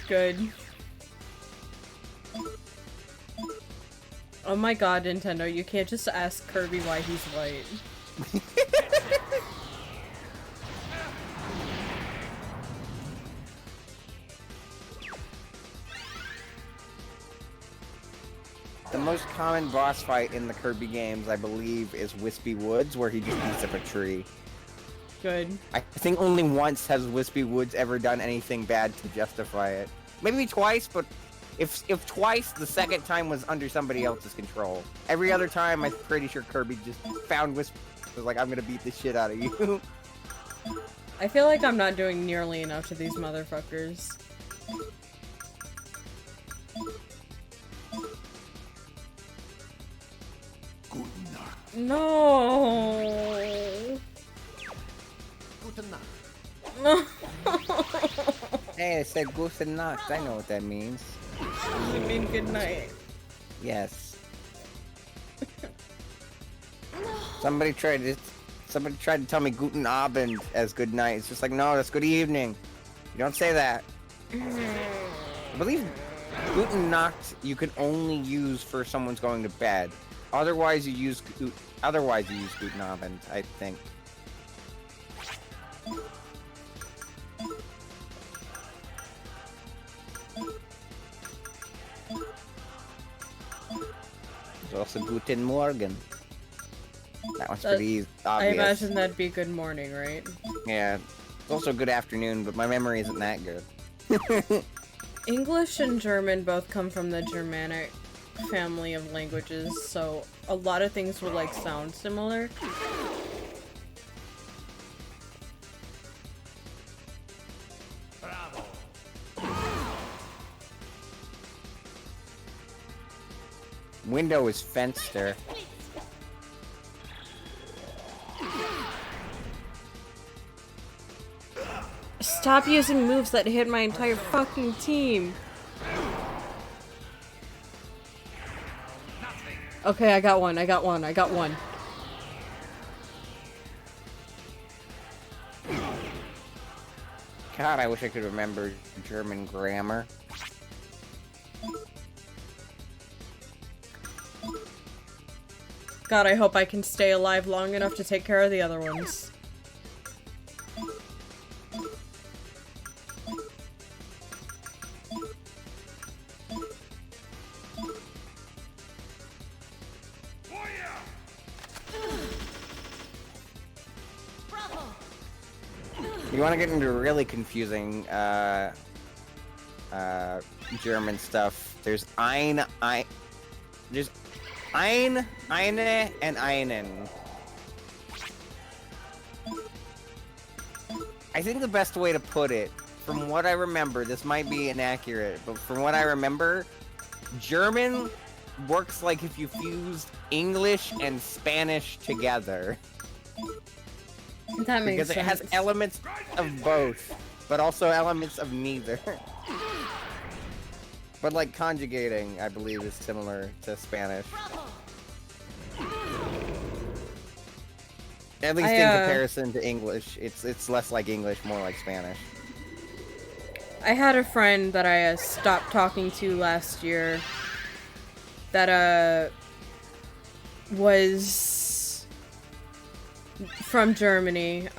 Good. Oh my god, Nintendo, you can't just ask Kirby why he's white. The most common boss fight in the Kirby games, I believe, is Wispy Woods, where he just beats up a tree. Good. I think only once has Wispy Woods ever done anything bad to justify it. Maybe twice, but if twice, the second time was under somebody else's control. Every other time, I'm pretty sure Kirby just found Wispy, was like, I'm gonna beat the shit out of you. I feel like I'm not doing nearly enough to these motherfuckers. No. Guten Nacht. No. Hey, I said Guten Nacht. I know what that means. You mean good night. Yes. Somebody tried to tell me Guten Abend as good night. It's just like, no, that's good evening. You don't say that. I believe Guten Nacht you can only use for someone's going to bed. Otherwise you use Guten Abend, I think. There's also Guten Morgen. That one's pretty I obvious. imagine that'd be good morning, right? Yeah. It's also good afternoon, but my memory isn't that good. English and German both come from the Germanic family of languages, so a lot of things will like sound similar. Bravo. Window is Fenster. Stop using moves that hit my entire fucking team. Okay, I got one. God, I wish I could remember German grammar. God, I hope I can stay alive long enough to take care of the other ones. You want to get into really confusing German stuff. There's there's eine, and einen. I think the best way to put it, from what I remember, this might be inaccurate, but from what I remember, German works like if you fused English and Spanish together. That makes Because it has sense. elements of both, but also elements of neither. But like conjugating, I believe, is similar to Spanish. At least in comparison to English, it's less like English, more like Spanish. I had a friend that I stopped talking to last year that was from Germany,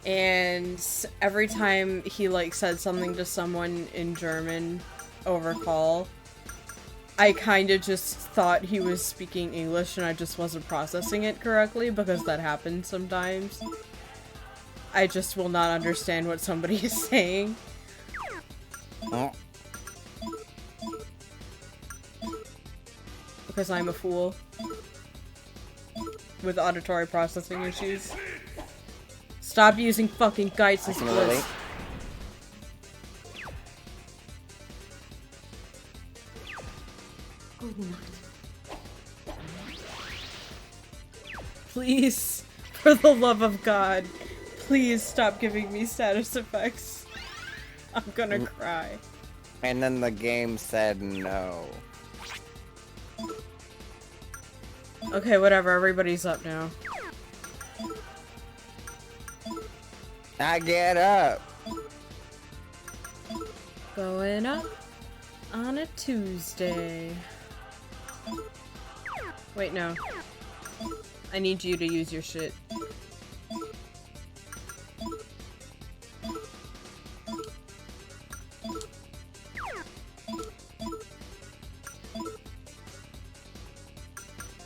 and every time he like said something to someone in German over call, I kind of just thought he was speaking English and I just wasn't processing it correctly, because that happens sometimes. I just will not understand what somebody is saying. Oh. Because I'm a fool. With auditory processing issues. Stop using fucking Geist as I can relate. bliss. Please, for the love of God, please stop giving me status effects. I'm gonna cry. And then the game said no. Okay, whatever, everybody's up now. I get up. Going up on a Tuesday. Wait, no. I need you to use your shit.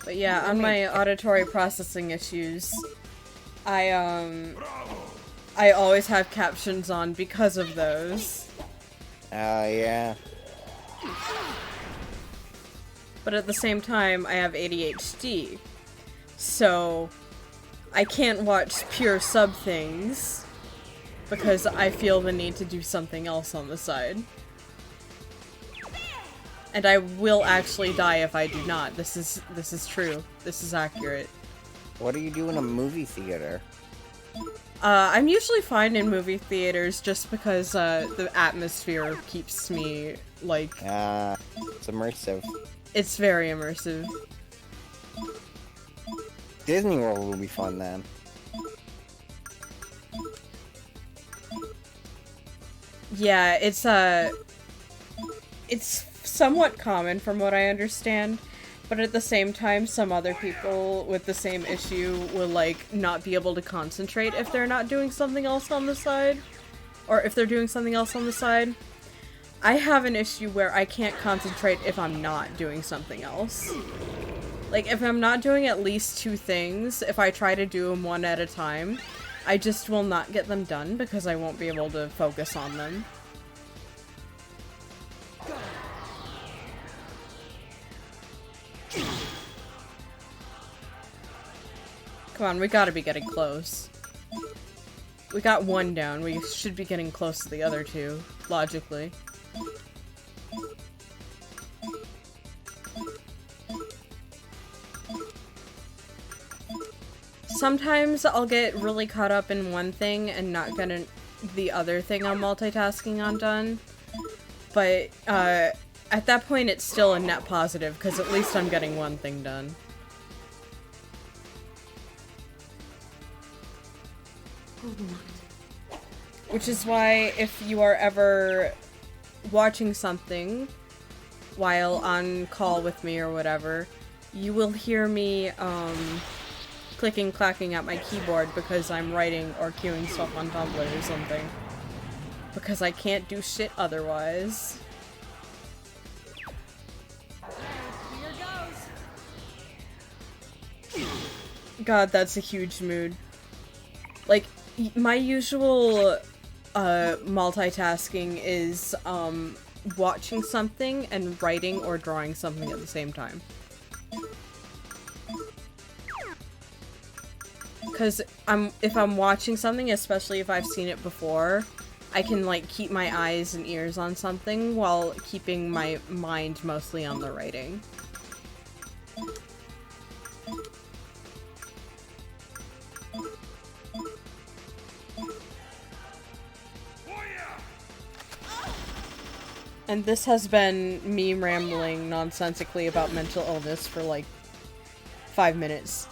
But yeah, on my auditory processing issues, I always have captions on because of those. Oh, yeah. But at the same time, I have ADHD. So, I can't watch pure sub things because I feel the need to do something else on the side. And I will actually die if I do not. This is true. This is accurate. What do you do in a movie theater? I'm usually fine in movie theaters just because the atmosphere keeps me, like... It's immersive. It's very immersive. Disney World will be fun then. Yeah, it's somewhat common from what I understand, but at the same time, some other people with the same issue will, like, not be able to concentrate if they're not doing something else on the side. Or if they're doing something else on the side. I have an issue where I can't concentrate if I'm not doing something else. Like, if I'm not doing at least 2 things, if I try to do them one at a time, I just will not get them done because I won't be able to focus on them. Come on, we gotta be getting close. We got 1 down, we should be getting close to the other 2, logically. Sometimes I'll get really caught up in one thing and not get the other thing I'm multitasking on done. But, at that point it's still a net positive, because at least I'm getting one thing done. Which is why, if you are ever watching something while on call with me or whatever, you will hear me, clicking, clacking at my keyboard because I'm writing or queuing stuff on Tumblr or something. Because I can't do shit otherwise. God, that's a huge mood. Like, my usual multitasking is watching something and writing or drawing something at the same time. Because if I'm watching something, especially if I've seen it before, I can like keep my eyes and ears on something while keeping my mind mostly on the writing. And this has been me rambling nonsensically about mental illness for like 5 minutes.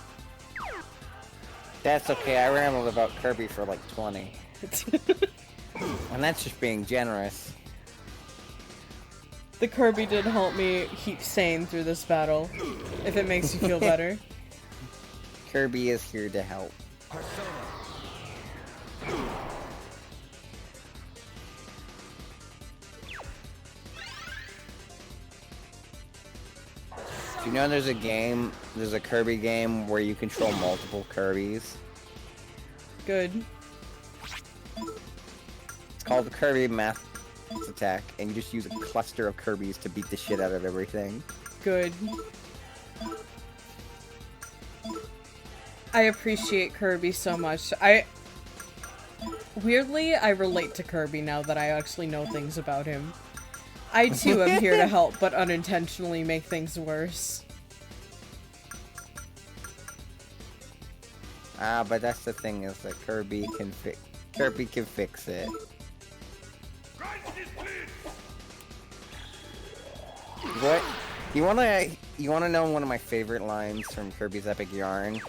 That's okay, I rambled about Kirby for like 20. And that's just being generous. The Kirby did help me keep sane through this battle, if it makes you feel better. Kirby is here to help. Do you know there's a Kirby game where you control multiple Kirbys? Good. It's called the Kirby Mass Attack, and you just use a cluster of Kirbys to beat the shit out of everything. Good. I appreciate Kirby so much. Weirdly, I relate to Kirby now that I actually know things about him. I too am here to help, but unintentionally make things worse. But that's the thing, is that Kirby can fix it. What? You wanna know one of my favorite lines from Kirby's Epic Yarn?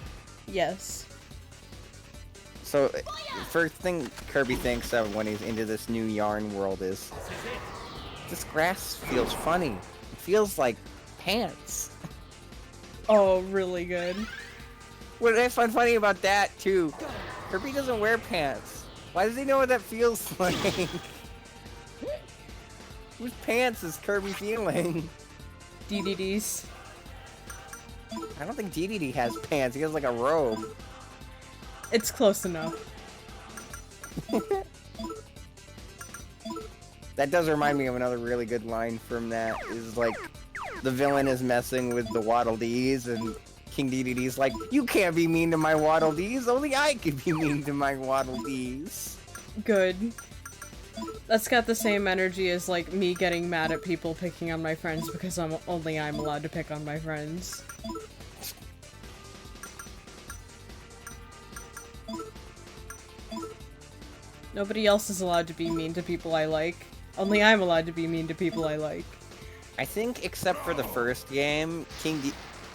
Yes. So, first thing Kirby thinks of when he's into this new yarn world is, this grass feels funny. It feels like pants. Oh, really good. What I find funny about that, too, Kirby doesn't wear pants. Why does he know what that feels like? Whose pants is Kirby feeling? DDD's. I don't think DDD has pants. He has like a robe. It's close enough. That does remind me of another really good line from that, is like, the villain is messing with the Waddle Dees, and King Dedede's like, you can't be mean to my Waddle Dees, only I can be mean to my Waddle Dees. Good. That's got the same energy as, like, me getting mad at people picking on my friends because I'm allowed to pick on my friends. Nobody else is allowed to be mean to people I like. Only I'm allowed to be mean to people I like. I think, except for the first game,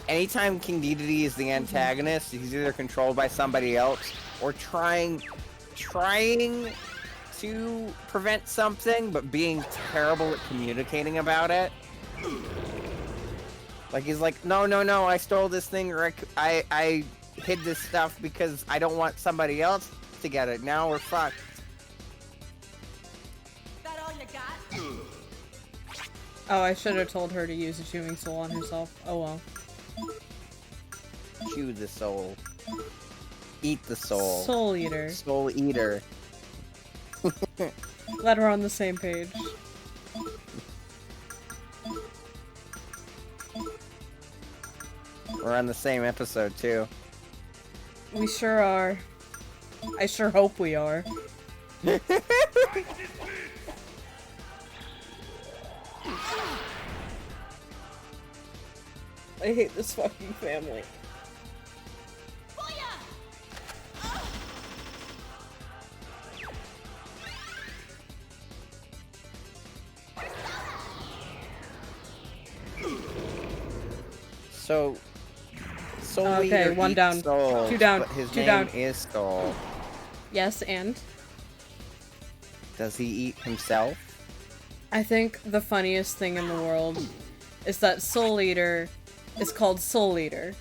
anytime King Dedede is the antagonist, he's either controlled by somebody else, or trying to prevent something, but being terrible at communicating about it. Like, he's like, no, I stole this thing, or I hid this stuff because I don't want somebody else to get it. Now we're fucked. That all you got? Oh, I should have told her to use a chewing soul on herself. Oh well. Chew the soul. Eat the soul. Soul Eater. Soul Eater. Glad we're on the same page. We're on the same episode, too. We sure are. I sure hope we are. I hate this fucking family. So, Soul Okay, Eater one eats down. souls, Two down. but his Two name down. is Soul. Yes, and? Does he eat himself? I think the funniest thing in the world is that Soul Eater is called Soul Eater.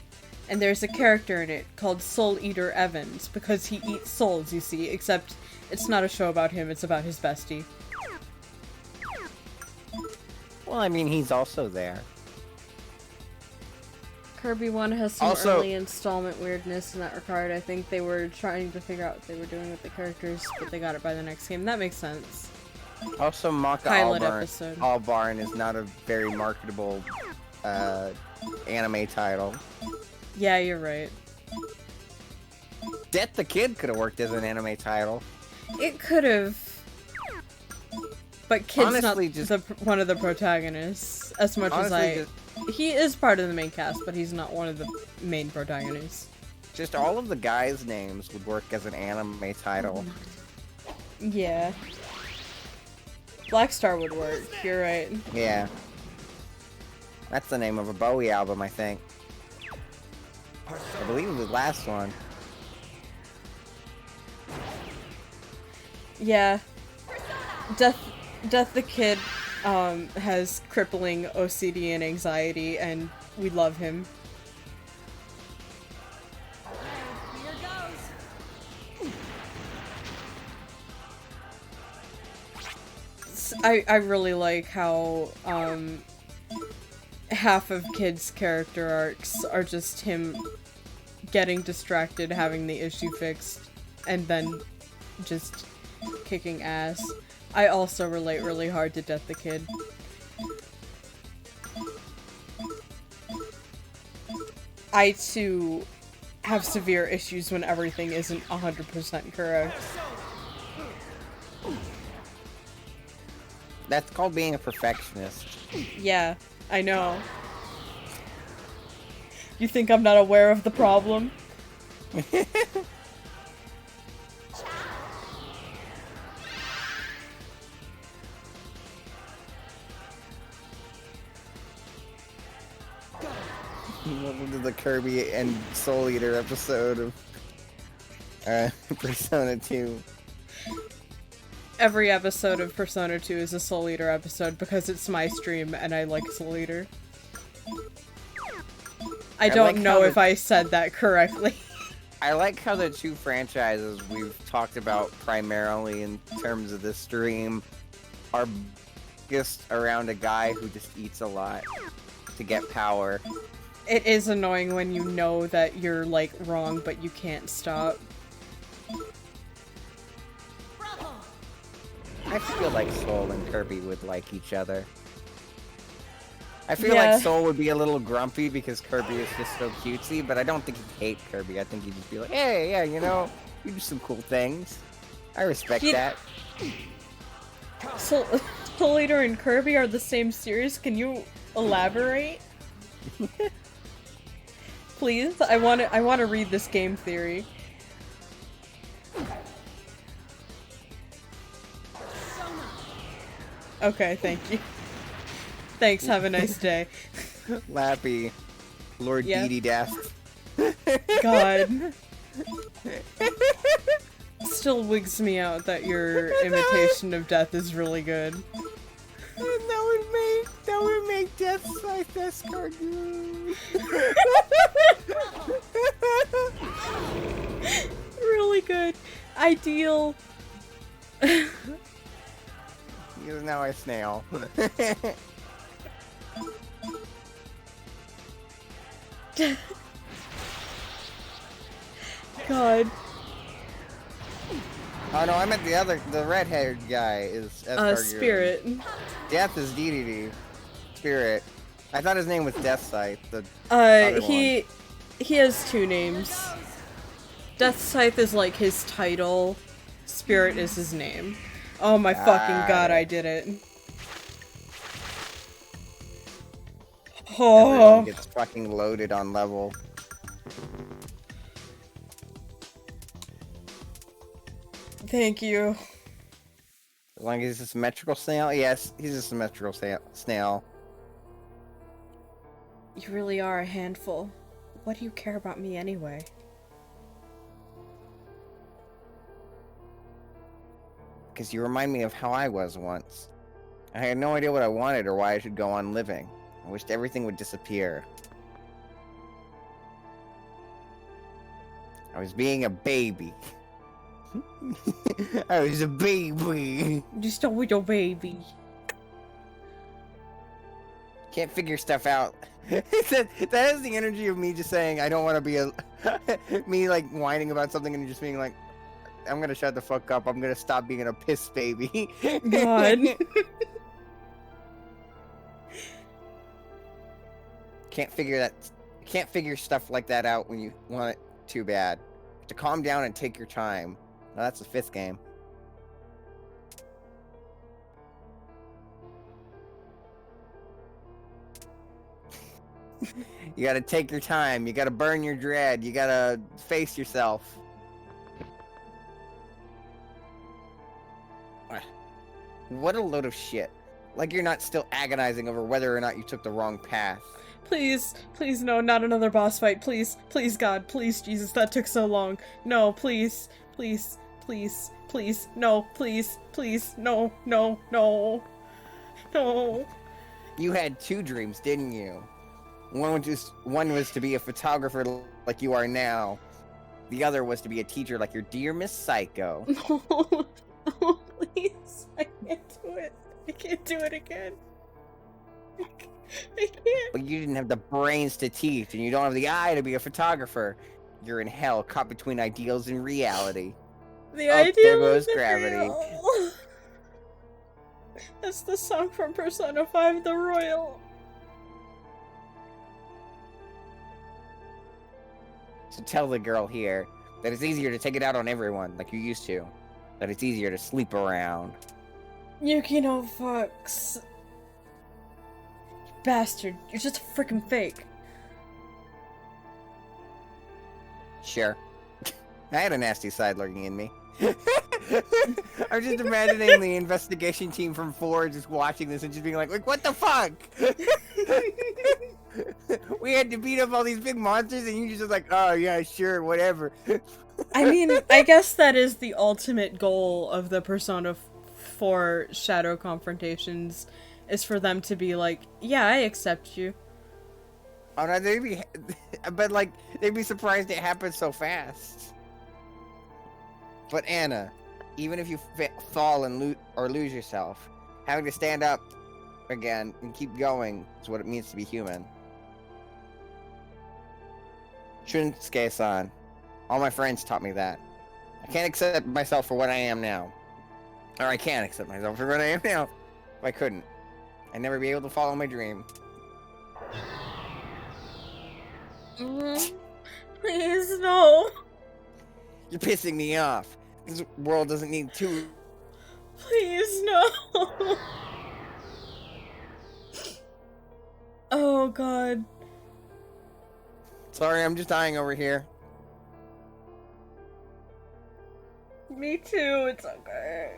And there's a character in it called Soul Eater Evans, because he eats souls, you see, except it's not a show about him, it's about his bestie. Well, I mean, he's also there. Kirby one has some Also- early installment weirdness in that regard. I think they were trying to figure out what they were doing with the characters, but they got it by the next game. That makes sense. Also, Maka Pilot episode. Albarn is not a very marketable anime title. Yeah, you're right. Death the Kid could have worked as an anime title. It could have. But Kid's Honestly, not just- one of the protagonists, as much as Honestly, He is part of the main cast, but he's not one of the main protagonists. Just all of the guys' names would work as an anime title. Yeah. Black Star would work, you're right. Yeah. That's the name of a Bowie album, I think. I believe it was the last one. Yeah. Death the Kid has crippling OCD and anxiety, and we love him. Here goes. I really like how half of Kid's character arcs are just him getting distracted, having the issue fixed, and then just kicking ass. I also relate really hard to Death the Kid. I too have severe issues when everything isn't 100% correct. That's called being a perfectionist. Yeah, I know. You think I'm not aware of the problem? Welcome to the Kirby and Soul Eater episode of Persona 2. Every episode of Persona 2 is a Soul Eater episode because it's my stream and I like Soul Eater. I don't like know how if the- I said that correctly. I like how the two franchises we've talked about primarily in terms of this stream are just around a guy who just eats a lot to get power. It is annoying when you know that you're, like, wrong, but you can't stop. Bravo. I feel like Soul and Kirby would like each other. I feel Yeah. like Soul would be a little grumpy because Kirby is just so cutesy, but I don't think he'd hate Kirby. I think he'd just be like, hey, yeah, you know, you do some cool things. I respect He- that. Soul Eater and Kirby are the same series. Can you elaborate? Please, I want to read this game theory. Okay, thank you. Thanks, have a nice day. Lappy. Lord Yeah. Dee Death. God. Still wigs me out that your imitation of death is really good. That would make Death Scythe Escargoon. Really good. Ideal. He is now a snail. God. Oh no, I meant the red-haired guy is Escargoon. Spirit. Death is DDD. Spirit. I thought his name was Death Scythe. The other He has two names. Death Scythe is like his title. Spirit is his name. Oh my fucking god, I did it. Everyone Oh. gets fucking loaded on level. Thank you. As long as he's a symmetrical snail? Yes, he's a symmetrical snail. You really are a handful. What do you care about me anyway? Because you remind me of how I was once. I had no idea what I wanted or why I should go on living. I wished everything would disappear. I was being a baby. I was a baby. Just with your baby. Can't figure stuff out. that has the energy of me just saying I don't want to be a me like whining about something and just being like, I'm gonna shut the fuck up. I'm gonna stop being a piss baby. God. Can't figure stuff like that out when you want it too bad. To calm down and take your time. Well, that's the 5th game. You gotta take your time. You gotta burn your dread. You gotta face yourself. What a load of shit. Like you're not still agonizing over whether or not you took the wrong path. Please, please, no, not another boss fight. Please, please, God, please, Jesus, that took so long. No, please, please, please, please, no, please, please, no, no, no, no. You had 2 dreams, didn't you? One was to be a photographer like you are now. The other was to be a teacher like your dear Miss Psycho. No, no, please, I can't do it. I can't do it again. I can't. But you didn't have the brains to teach, and you don't have the eye to be a photographer. You're in hell, caught between ideals and reality. The Up idea there goes was gravity. real. That's the song from Persona 5 The Royal. So tell the girl here that it's easier to take it out on everyone, like you used to. That it's easier to sleep around. Yuki no fucks. Bastard, you're just a freaking fake. Sure. I had a nasty side lurking in me. I'm just imagining the investigation team from 4 just watching this and just being like what the fuck? We had to beat up all these big monsters and you just like, oh yeah, sure, whatever. I mean, I guess that is the ultimate goal of the Persona 4 Shadow confrontations, is for them to be like, yeah, I accept you. Oh no, but like, they'd be surprised it happened so fast. But Anna, even if you fall and lose yourself, having to stand up again and keep going is what it means to be human. Shunsuke-san, all my friends taught me that. I can't accept myself for what I am now. Or I can't accept myself for what I am now. If I couldn't, I'd never be able to follow my dream. Please, no. You're pissing me off. This world doesn't need 2. Please, no. Oh, God. Sorry, I'm just dying over here. Me too, it's okay.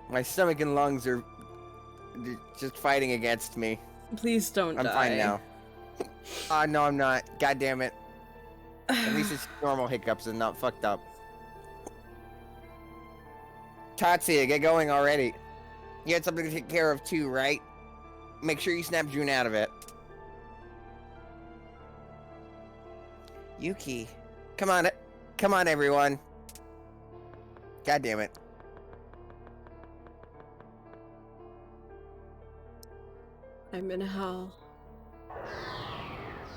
My stomach and lungs are just fighting against me. Please don't I'm die. fine now. No, I'm not. God damn it. At least it's normal hiccups and not fucked up. Tatsuya, get going already. You had something to take care of too, right? Make sure you snap June out of it. Yuki. Come on everyone. God damn it. I'm in hell.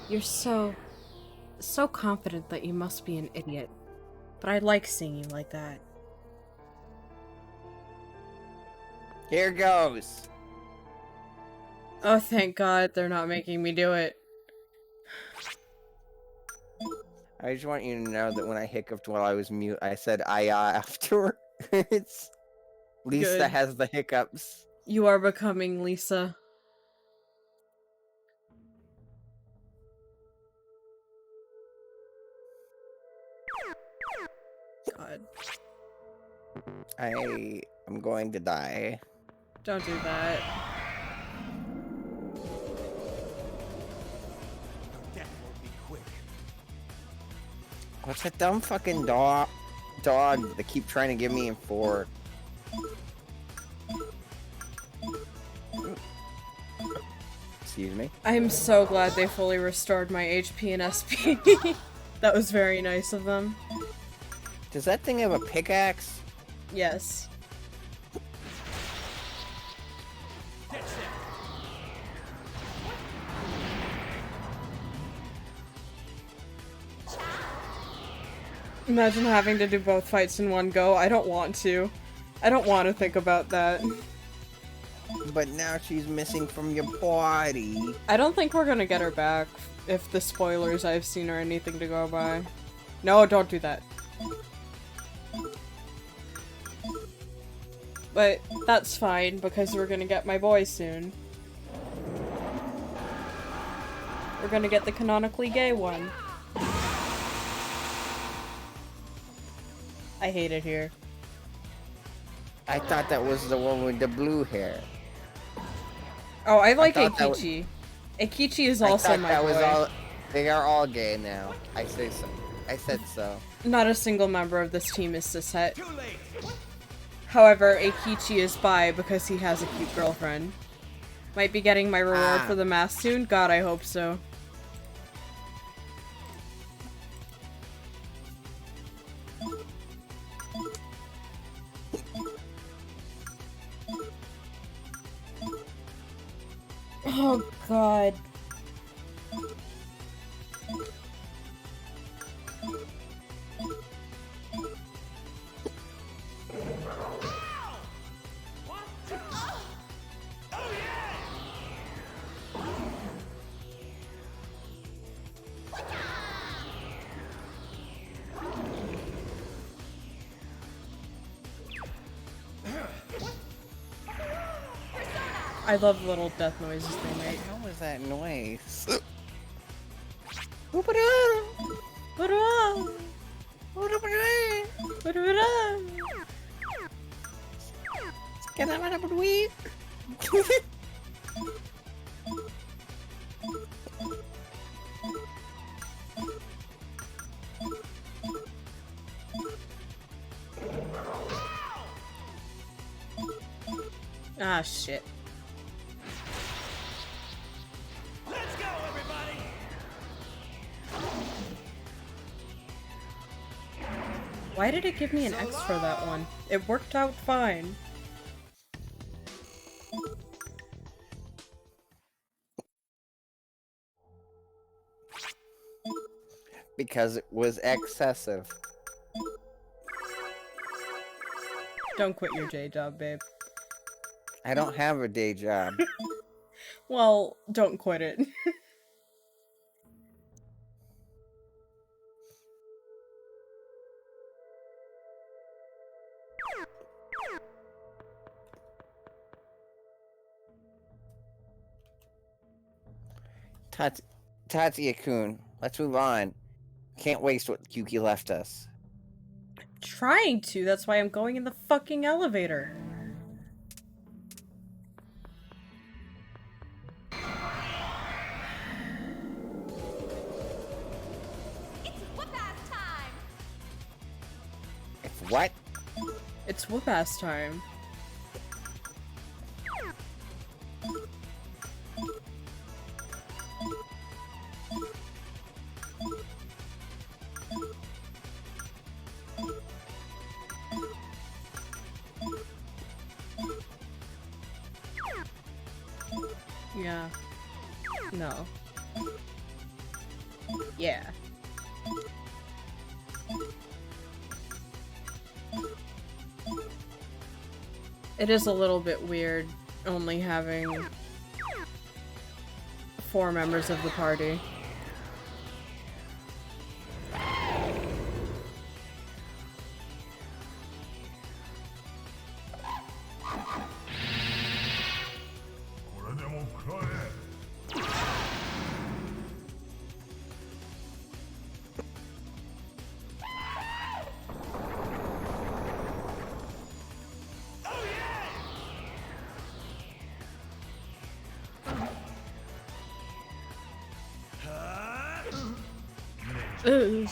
You're so confident that you must be an idiot. But I like seeing you like that. Here goes. Oh, thank God they're not making me do it. I just want you to know that when I hiccuped while I was mute, I said afterwards. Lisa Good. has the hiccups. You are becoming Lisa. God. I am going to die. Don't do that. Death will be quick. What's that dumb fucking dog that keep trying to give me in 4? Excuse me. I'm so glad they fully restored my HP and SP. That was very nice of them. Does that thing have a pickaxe? Yes. Imagine having to do both fights in one go. I don't want to. I don't want to think about that. But now she's missing from your party. I don't think we're gonna get her back if the spoilers I've seen are anything to go by. No, don't do that. But that's fine because we're gonna get my boy soon. We're gonna get the canonically gay one. I hate it here. I thought that was the one with the blue hair. Oh, I like thought that Eikichi. Eikichi is I also thought my that boy. was all. They are all gay now. I say so. I said so. Not a single member of this team is cishet. However, Eikichi is bi because he has a cute girlfriend. Might be getting my reward for the mask soon? God, I hope so. Oh god. I love little death noises they make. What was that noise? Ah, shit. Let's go, everybody! Why did it give me an X for that one? It worked out fine. Because it was excessive. Don't quit your day job, babe. I don't have a day job. Well, don't quit it. Tatsuya-kun, let's move on. Can't waste what Yuki left us. Trying to, that's why I'm going in the fucking elevator. It's whoop-ass time! It's what? It's whoop-ass time. Yeah. No. Yeah. It is a little bit weird only having 4 members of the party. Ugh.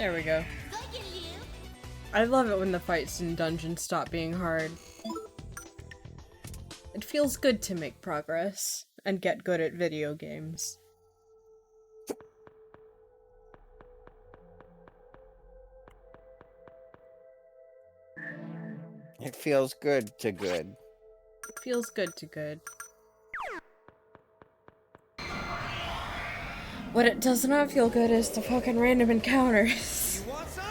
There we go. Good, you. I love it when the fights in dungeons stop being hard. It feels good to make progress and get good at video games. It feels good to good. It feels good to good. What it does not feel good is the fucking random encounters. You want some?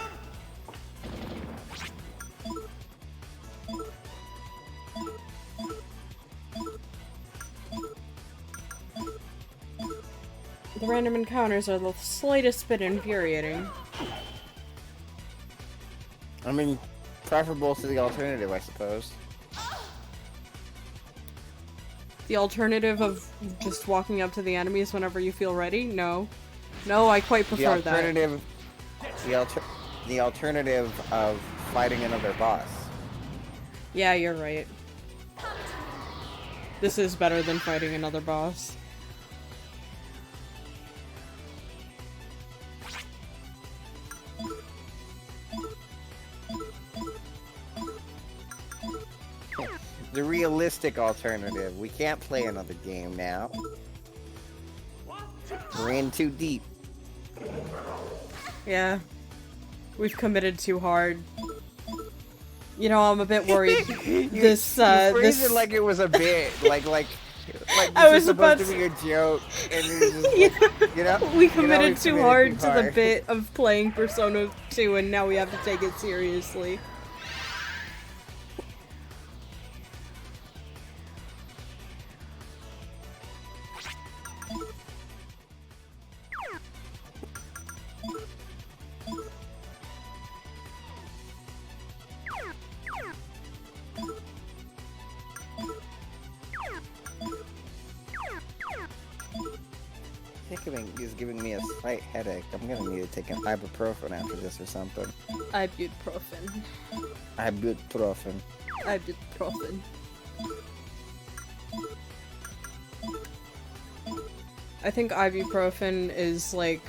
The random encounters are the slightest bit infuriating. I mean, preferable to the alternative, I suppose. The alternative of just walking up to the enemies whenever you feel ready? No. No, I quite prefer The that. alternative, the alternative of fighting another boss. Yeah, you're right. This is better than fighting another boss. The realistic alternative. We can't play another game now. We're in too deep. Yeah. We've committed too hard. You know, I'm a bit worried. You phrased it like it was a bit, like I this was is about supposed to be a joke, and it's just, you know, We you know, committed we've too hard too to the hard. bit of playing Persona 2 and now we have to take it seriously. Hiccupping is giving me a slight headache. I'm gonna need to take an ibuprofen after this or something. Ibuprofen. Ibuprofen. Ibuprofen. I think ibuprofen is like,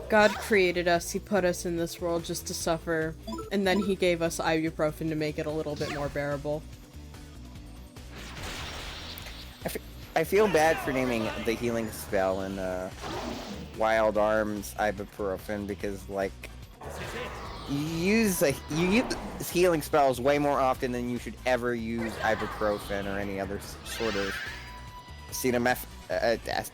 God created us, he put us in this world just to suffer, and then he gave us ibuprofen to make it a little bit more bearable. I feel bad for naming the healing spell in Wild Arms ibuprofen because, like, you use healing spells way more often than you should ever use ibuprofen or any other sort of acetaminophen.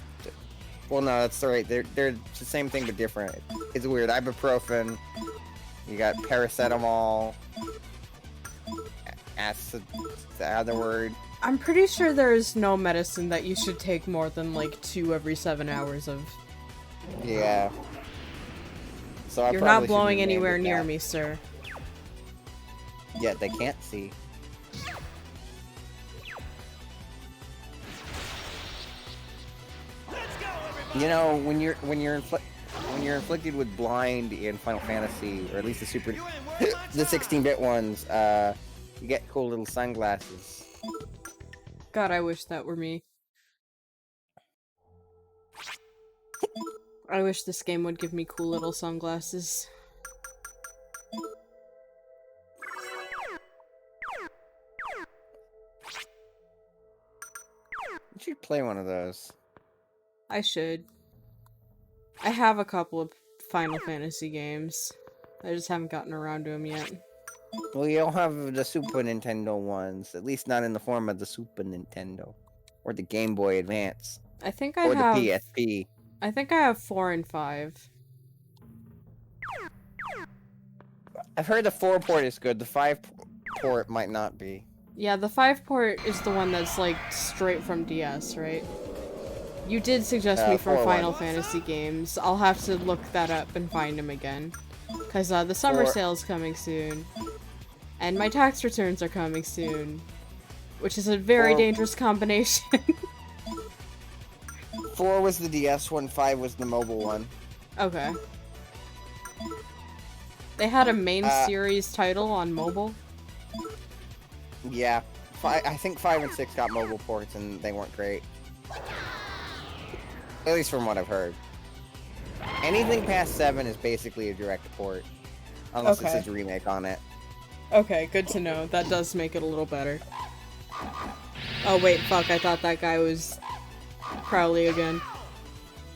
Well, no, that's right. They're the same thing but different. It's weird. Ibuprofen. You got paracetamol. Acid. The other word. I'm pretty sure there is no medicine that you should take more than like 2 every 7 hours of. Yeah. So I You're probably not shouldn't blowing have named anywhere it near that. me, sir. Yet they can't see. You know, when you're inflicted with blind in Final Fantasy, or at least the 16-bit ones, you get cool little sunglasses. God, I wish that were me. I wish this game would give me cool little sunglasses. You should play one of those. I should. I have a couple of Final Fantasy games. I just haven't gotten around to them yet. Well, you don't have the Super Nintendo ones, at least not in the form of the Super Nintendo. Or the Game Boy Advance. I think I Or have. the PSP. I think I have 4 and 5. I've heard the 4 port is good, the 5 port might not be. Yeah, the 5 port is the one that's like straight from DS, right? You did suggest me for 4-1. Final Fantasy games. I'll have to look that up and find them again. Because the summer 4. sale's coming soon. And my tax returns are coming soon. Which is a very 4. dangerous combination. 4 was the DS one, 5 was the mobile one. Okay. They had a main series title on mobile? Yeah. I think 5 and 6 got mobile ports and they weren't great. At least from what I've heard. Anything past 7 is basically a direct port. Unless it Okay. says remake on it. Okay, good to know. That does make it a little better. Oh wait, fuck, I thought that guy was Crowley again.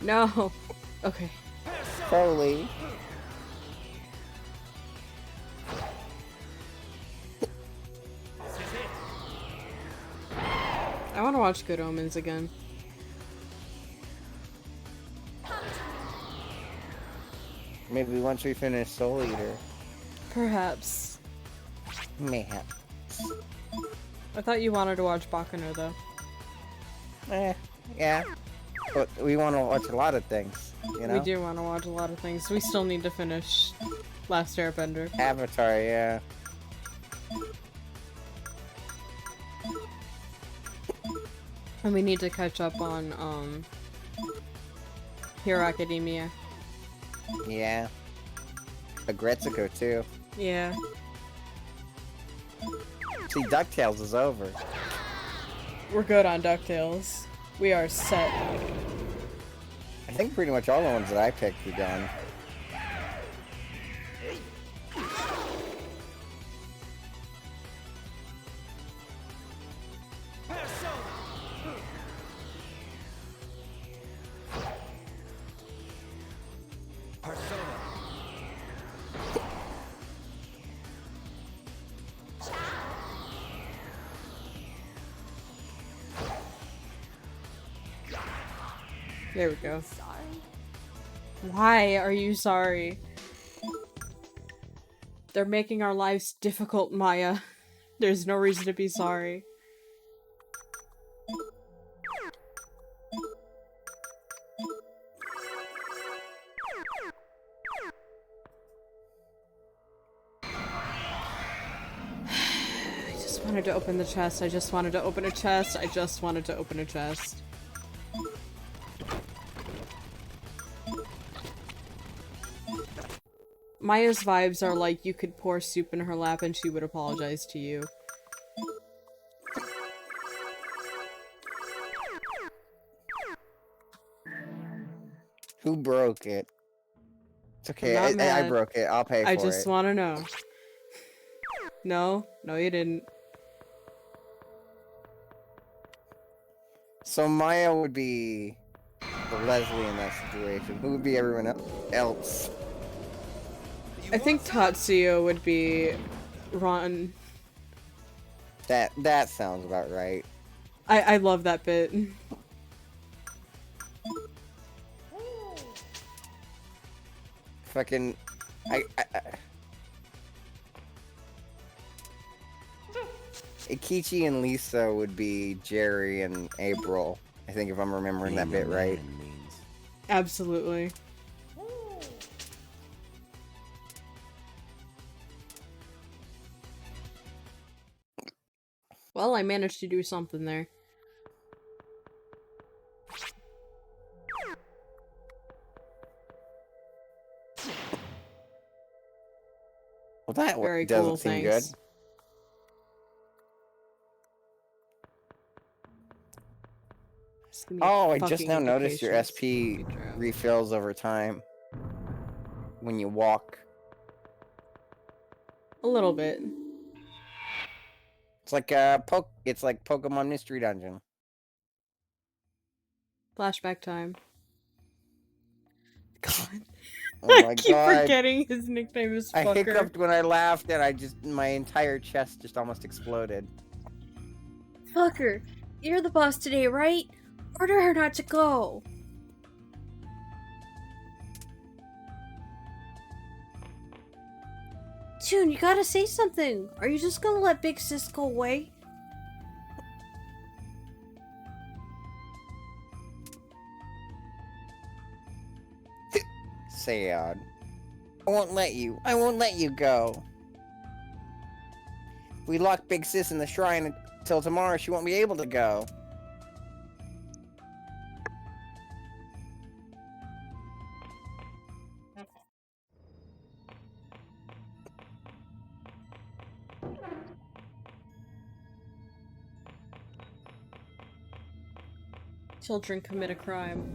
No! Okay. Crowley. I wanna watch Good Omens again. Maybe once we finish Soul Eater. Perhaps. Mayhap. I thought you wanted to watch Baccano though. Yeah. But we want to watch a lot of things, you know? We do want to watch a lot of things. We still need to finish Last Airbender. Avatar, yeah. And we need to catch up on, Hero Academia. Yeah. Agretsuko, too. Yeah. See, DuckTales is over. We're good on DuckTales. We are set. I think pretty much all the ones that I picked were done. There we go. Why are you sorry? They're making our lives difficult, Maya. There's no reason to be sorry. I just wanted to open the chest. I just wanted to open a chest. I just wanted to open a chest. Maya's vibes are like you could pour soup in her lap and she would apologize to you. Who broke it? It's okay, I'm not I mad. broke it. I'll pay for it. I just want to know. No, no you didn't. So Maya would be the Leslie in that situation. Who would be everyone else? I think Tatsuya would be Ron. That sounds about right. I love that bit. Fucking, Ikichi and Lisa would be Jerry and April. I think if I'm remembering that bit right. Absolutely. Well, I managed to do something there. Well, that Very doesn't cool, seem thanks. good. Just give me a Oh, I just fucking now noticed your indication. SP Good job. refills over time when you walk. A little bit. It's like it's like Pokemon Mystery Dungeon. Flashback time. God. Oh I my keep god. forgetting his nickname is I Fucker. hiccuped when I laughed and my entire chest just almost exploded. Fucker, you're the boss today, right? Order her not to go. Toon, you gotta say something. Are you just gonna let Big Sis go away? Sayad. I won't let you. I won't let you go. If we lock Big Sis in the shrine until tomorrow, she won't be able to go. Children commit a crime.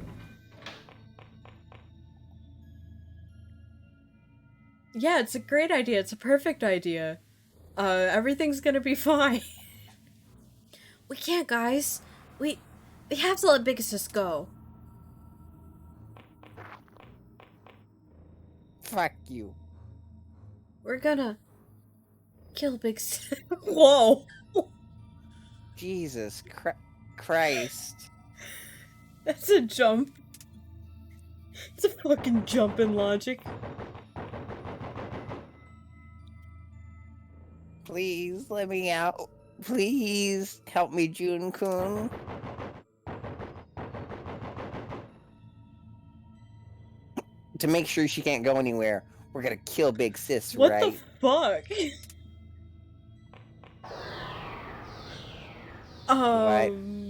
Yeah, it's a great idea. It's a perfect idea. Everything's gonna be fine. We can't, guys. We have to let Big Sis go. Fuck you. We're gonna kill Big Sis. Whoa! Jesus Christ. That's a jump. It's a fucking jump in logic. Please let me out. Please help me, Jun-kun. To make sure she can't go anywhere, we're gonna kill Big Sis, What right? the fuck? Okay.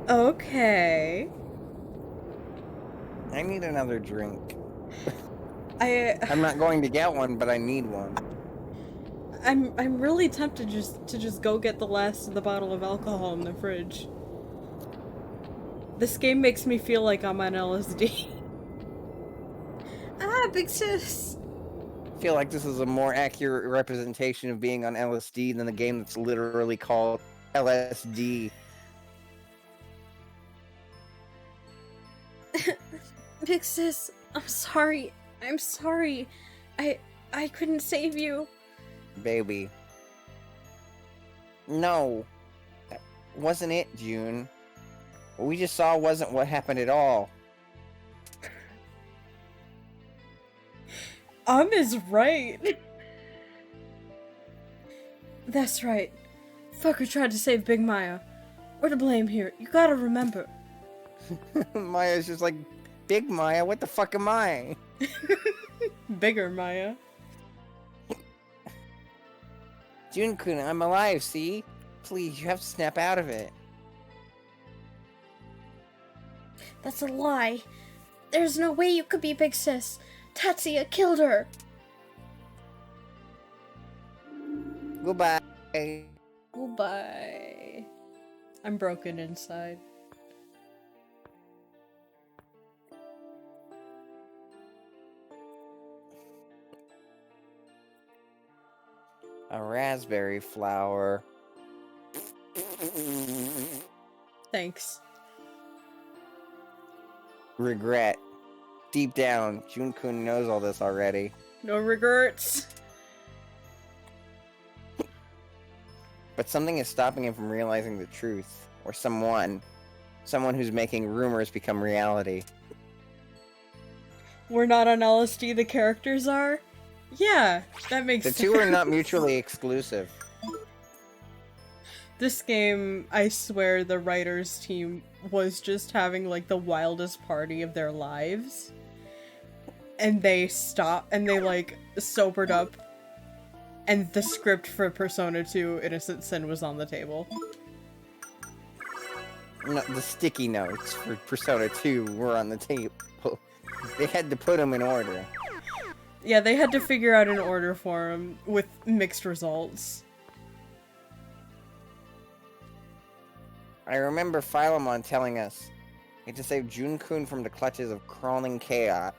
Okay. I need another drink. I'm I'm not going to get one, but I need one. really tempted to just go get the last of the bottle of alcohol in the fridge. This game makes me feel like I'm on LSD. Ah, Big Sis. I feel like this is a more accurate representation of being on LSD than the game that's literally called LSD. Big Sis, I'm sorry. I'm sorry. I couldn't save you. Baby. No. That wasn't it, June. What we just saw wasn't what happened at all. Is right. That's right. Fucker tried to save Big Maya. We're to blame here. You gotta remember. Maya's just like, Big Maya, what the fuck am I? Bigger Maya. Jun-kun, I'm alive, see? Please, you have to snap out of it. That's a lie. There's no way you could be Big Sis. Tatsuya killed her. Goodbye. Goodbye. I'm broken inside. A raspberry flower. Thanks. Regret. Deep down, Jun-kun knows all this already. No regrets. But something is stopping him from realizing the truth. Or someone. Someone who's making rumors become reality. We're not on LSD, the characters are? Yeah, that makes The sense. two are not mutually exclusive. This game, I swear the writers team was just having like the wildest party of their lives. And they stopped and they like sobered up. And the script for Persona 2 Innocent Sin was on the table. No, the sticky notes for Persona 2 were on the table. They had to put them in order. Yeah, they had to figure out an order for him with mixed results. I remember Philemon telling us he had to save Jun-kun from the clutches of crawling chaos.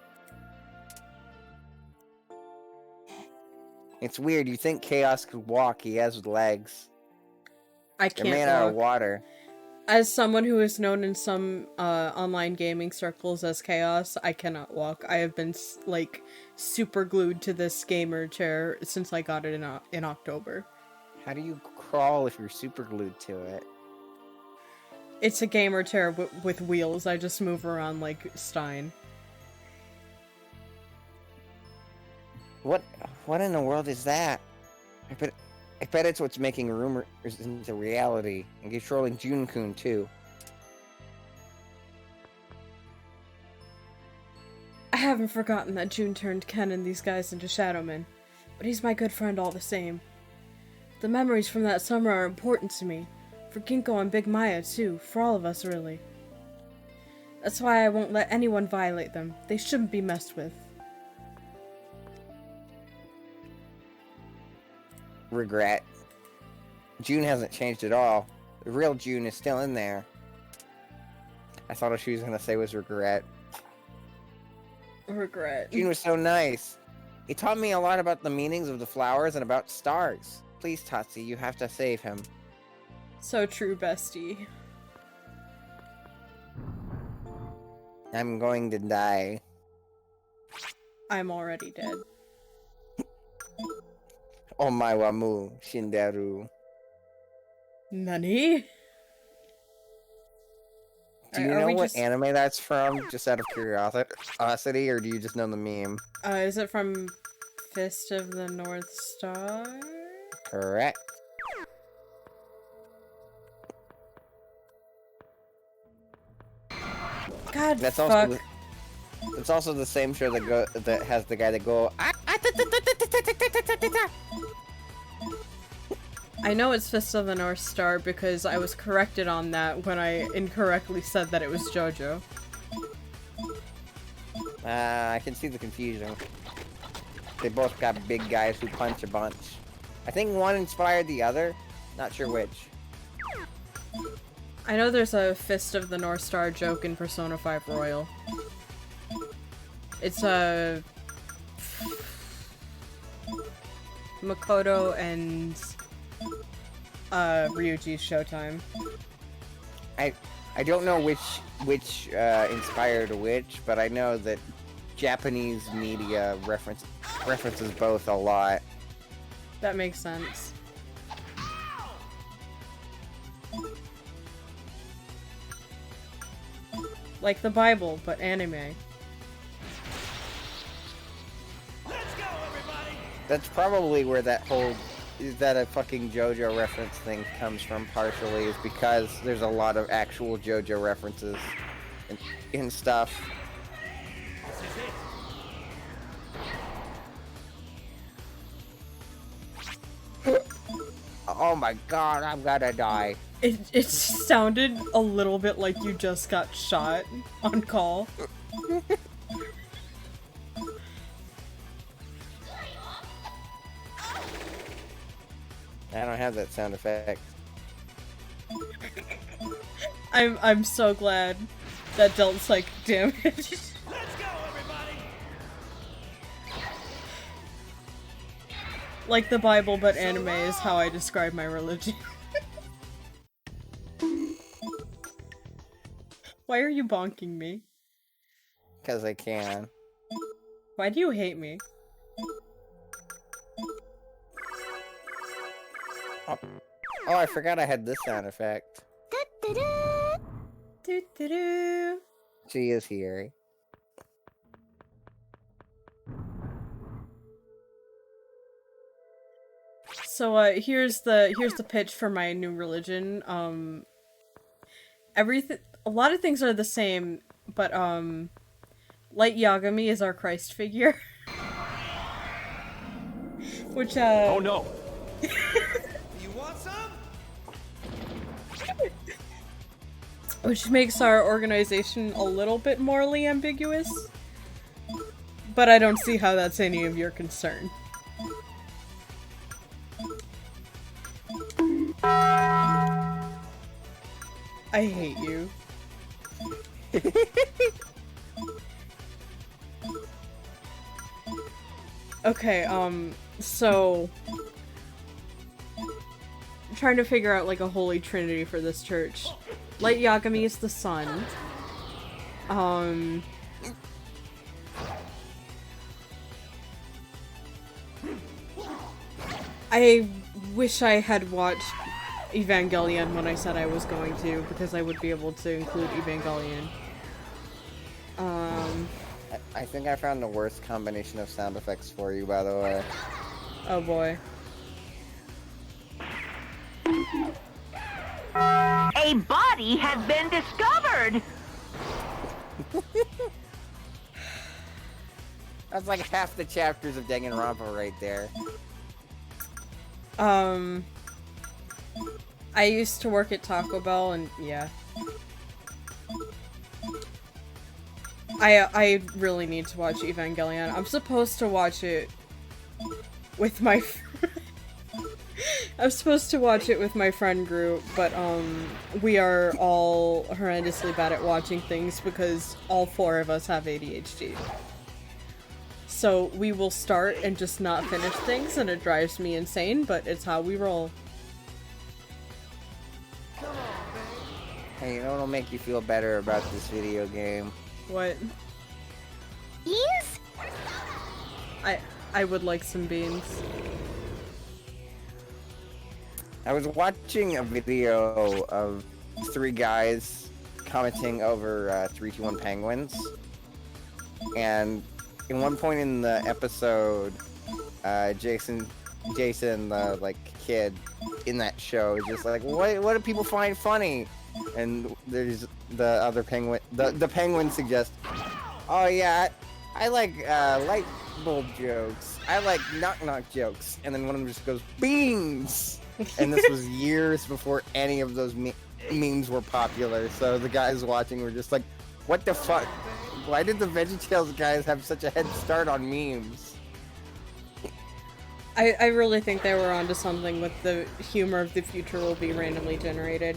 It's weird, you think Chaos could walk, he has legs. I They're can't made out of walk. water. As someone who is known in some online gaming circles as Chaos, I cannot walk. I have been like super glued to this gamer chair since I got it in October. How do you crawl if you're super glued to it? It's a gamer chair with wheels. I just move around like Stein. What in the world is that? I bet it's what's making rumors into reality and controlling Jun-kun too. I haven't forgotten that June turned Ken and these guys into Shadowmen, but he's my good friend all the same. The memories from that summer are important to me, for Ginkgo and Big Maya too, for all of us really. That's why I won't let anyone violate them. They shouldn't be messed with. Regret. June hasn't changed at all. The real June is still in there. I thought what she was gonna say was regret. Regret. June was so nice. He taught me a lot about the meanings of the flowers and about stars. Please, Tatsu, you have to save him. So true, bestie. I'm going to die. I'm already dead. Omae wa mu shinderu. Nani? Do you know what anime that's from? Just out of curiosity, or do you just know the meme? Is it from Fist of the North Star? Correct. God, That's fuck. also it's also the same show that has the guy that go. I know it's Fist of the North Star because I was corrected on that when I incorrectly said that it was JoJo. I can see the confusion. They both got big guys who punch a bunch. I think one inspired the other. Not sure which. I know there's a Fist of the North Star joke in Persona 5 Royal. It's a Makoto and Ryuji's Showtime. I don't know which inspired which, but I know that Japanese media references both a lot. That makes sense. Like the Bible, but anime. That's probably where that whole is that a fucking JoJo reference thing comes from partially, is because there's a lot of actual JoJo references in stuff. Oh my god, I'm gonna die. It sounded a little bit like you just got shot on call. I don't have that sound effect. I'm so glad that dealt psychic damage. Let's go, everybody! Like the Bible, but anime is how I describe my religion. Why are you bonking me? Because I can. Why do you hate me? Oh, I forgot I had this sound effect. Doo-doo-doo. She is here. So here's the pitch for my new religion. A lot of things are the same, but Light Yagami is our Christ figure. Which Oh no! You want some? which makes our organization a little bit morally ambiguous. But I don't see how that's any of your concern. I hate you. Okay, so I'm trying to figure out like a holy trinity for this church. Light Yagami is the sun. I wish I had watched Evangelion when I said I was going to, because I would be able to include Evangelion. I think I found the worst combination of sound effects for you, by the way. Oh boy. A body has been discovered! That's like half the chapters of Danganronpa right there. I used to work at Taco Bell, and yeah. I really need to watch Evangelion. I'm supposed to watch it with my I'm supposed to watch it with my friend group, but we are all horrendously bad at watching things because all 4 of us have ADHD. So we will start and just not finish things, and it drives me insane, but it's how we roll. Hey, you know what'll make you feel better about this video game? What? Yes? I would like some beans. I was watching a video of 3 guys commenting over 321 Penguins, and in one point in the episode, Jason, the like kid in that show, is just like, what do people find funny? And there's the other penguin, the penguin suggests, oh yeah, I like light bulb jokes. I like knock jokes. And then one of them just goes, beans! And this was years before any of those memes were popular. So the guys watching were just like, what the fuck? Why did the VeggieTales guys have such a head start on memes? I really think they were onto something with the humor of the future will be randomly generated.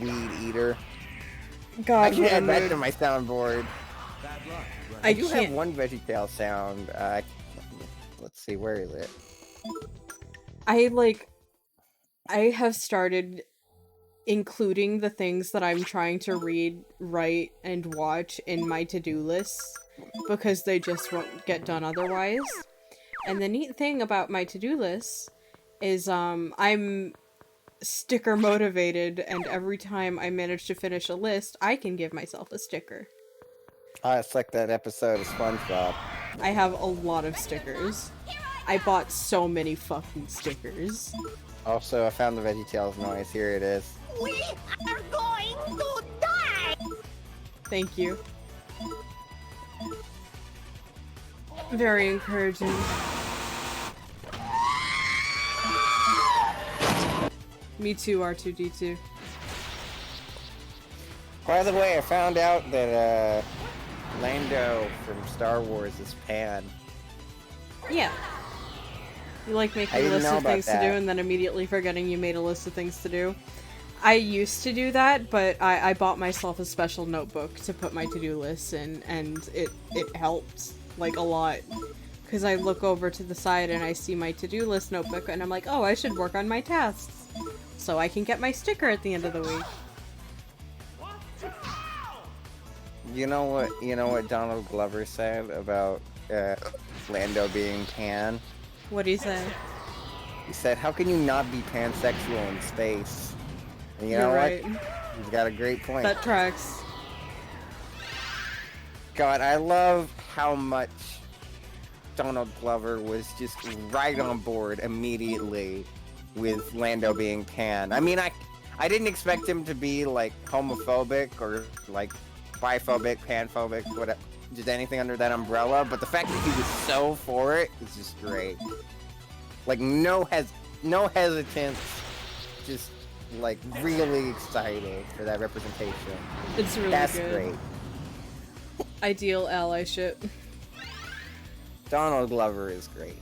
Weed eater. God, I should add that mood. to my soundboard. I do have can't. one VeggieTale sound. Let's see, where is it? I have started including the things that I'm trying to read, write, and watch in my to-do lists because they just won't get done otherwise. And the neat thing about my to-do lists is I'm sticker motivated, and every time I manage to finish a list, I can give myself a sticker. It's like that episode of SpongeBob. I have a lot of stickers. I bought so many fucking stickers. Also, I found the VeggieTales noise. Here it is. We are going to die! Thank you. Very encouraging. Me too, R2-D2. By the way, I found out that Lando from Star Wars is Pan. Yeah. You like I making a didn't list know of about things to that. do and then immediately forgetting you made a list of things to do. I used to do that, but I bought myself a special notebook to put my to-do lists in, and it helped, like, a lot. Because I look over to the side and I see my to-do list notebook, and I'm like, oh, I should work on my tasks, so I can get my sticker at the end of the week. You know what Donald Glover said about Lando being Pan? What'd he say? He said, how can you not be pansexual in space? And you You're know right. what? He's got a great point. That tracks. God, I love how much Donald Glover was just right on board immediately with Lando being Pan. I mean, I didn't expect him to be, like, homophobic or, like, biphobic, panphobic, whatever, just anything under that umbrella, but the fact that he was so for it is just great. Like, no hesitance, just, like, really excited for that representation. It's really That's good. great. Ideal allyship. Donald Glover is great.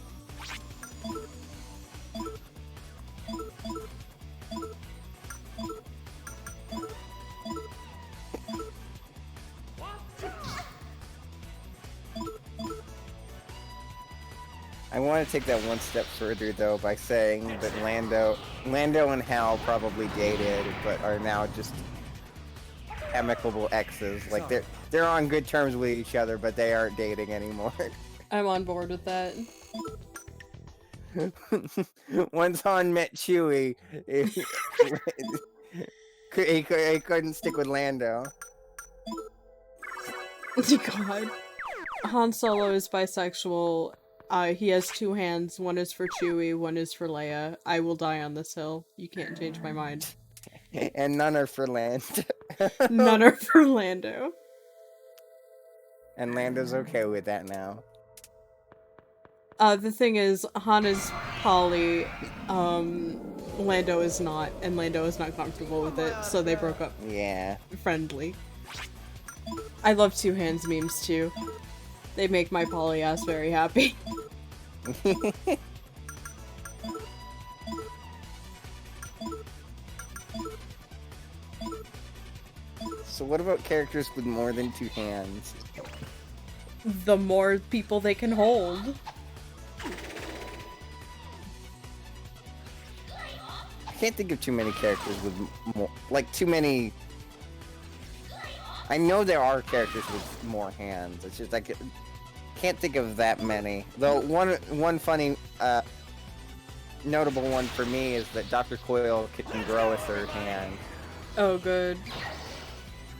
I want to take that one step further, though, by saying that Lando and Hal probably dated, but are now just amicable exes. Like they're on good terms with each other, but they aren't dating anymore. I'm on board with that. Once Han met Chewie, he couldn't stick with Lando. God. Han Solo is bisexual. He has 2 hands. One is for Chewie, one is for Leia. I will die on this hill. You can't change my mind. And none are for Land. None are for Lando. And Lando's okay with that now. The thing is, Han is poly, Lando is not, and Lando is not comfortable with it, so they broke up Yeah. friendly. I love 2 hands memes too. They make my poly ass very happy. So what about characters with more than 2 hands? The more people they can hold. I can't think of too many characters with more, like too many. I know there are characters with more hands. It's just I can't think of that many. Though one funny, notable one for me is that Dr. Coyle can grow a 3rd hand. Oh, good.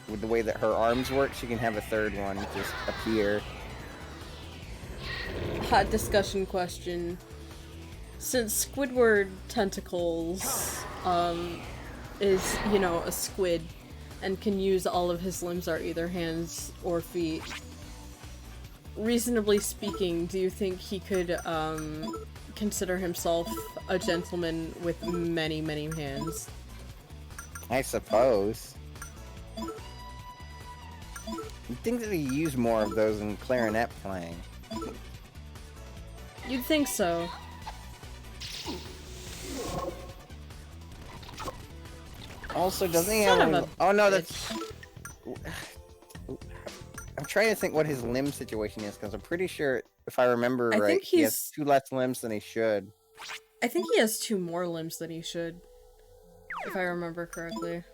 With the way that her arms work, she can have a 3rd one just appear. Hot discussion question. Since Squidward tentacles, is, you know, a squid, and can use all of his limbs are either hands or feet, reasonably speaking, do you think he could, consider himself a gentleman with many, many hands? I suppose. You'd think that he used more of those in clarinet playing. You'd think so. Also, doesn't he Son have of a... a Oh no, bitch. that's... I'm trying to think what his limb situation is, because I'm pretty sure, if I remember I right, think he has he's- 2 less limbs than he should. I think he has 2 more limbs than he should, if I remember correctly.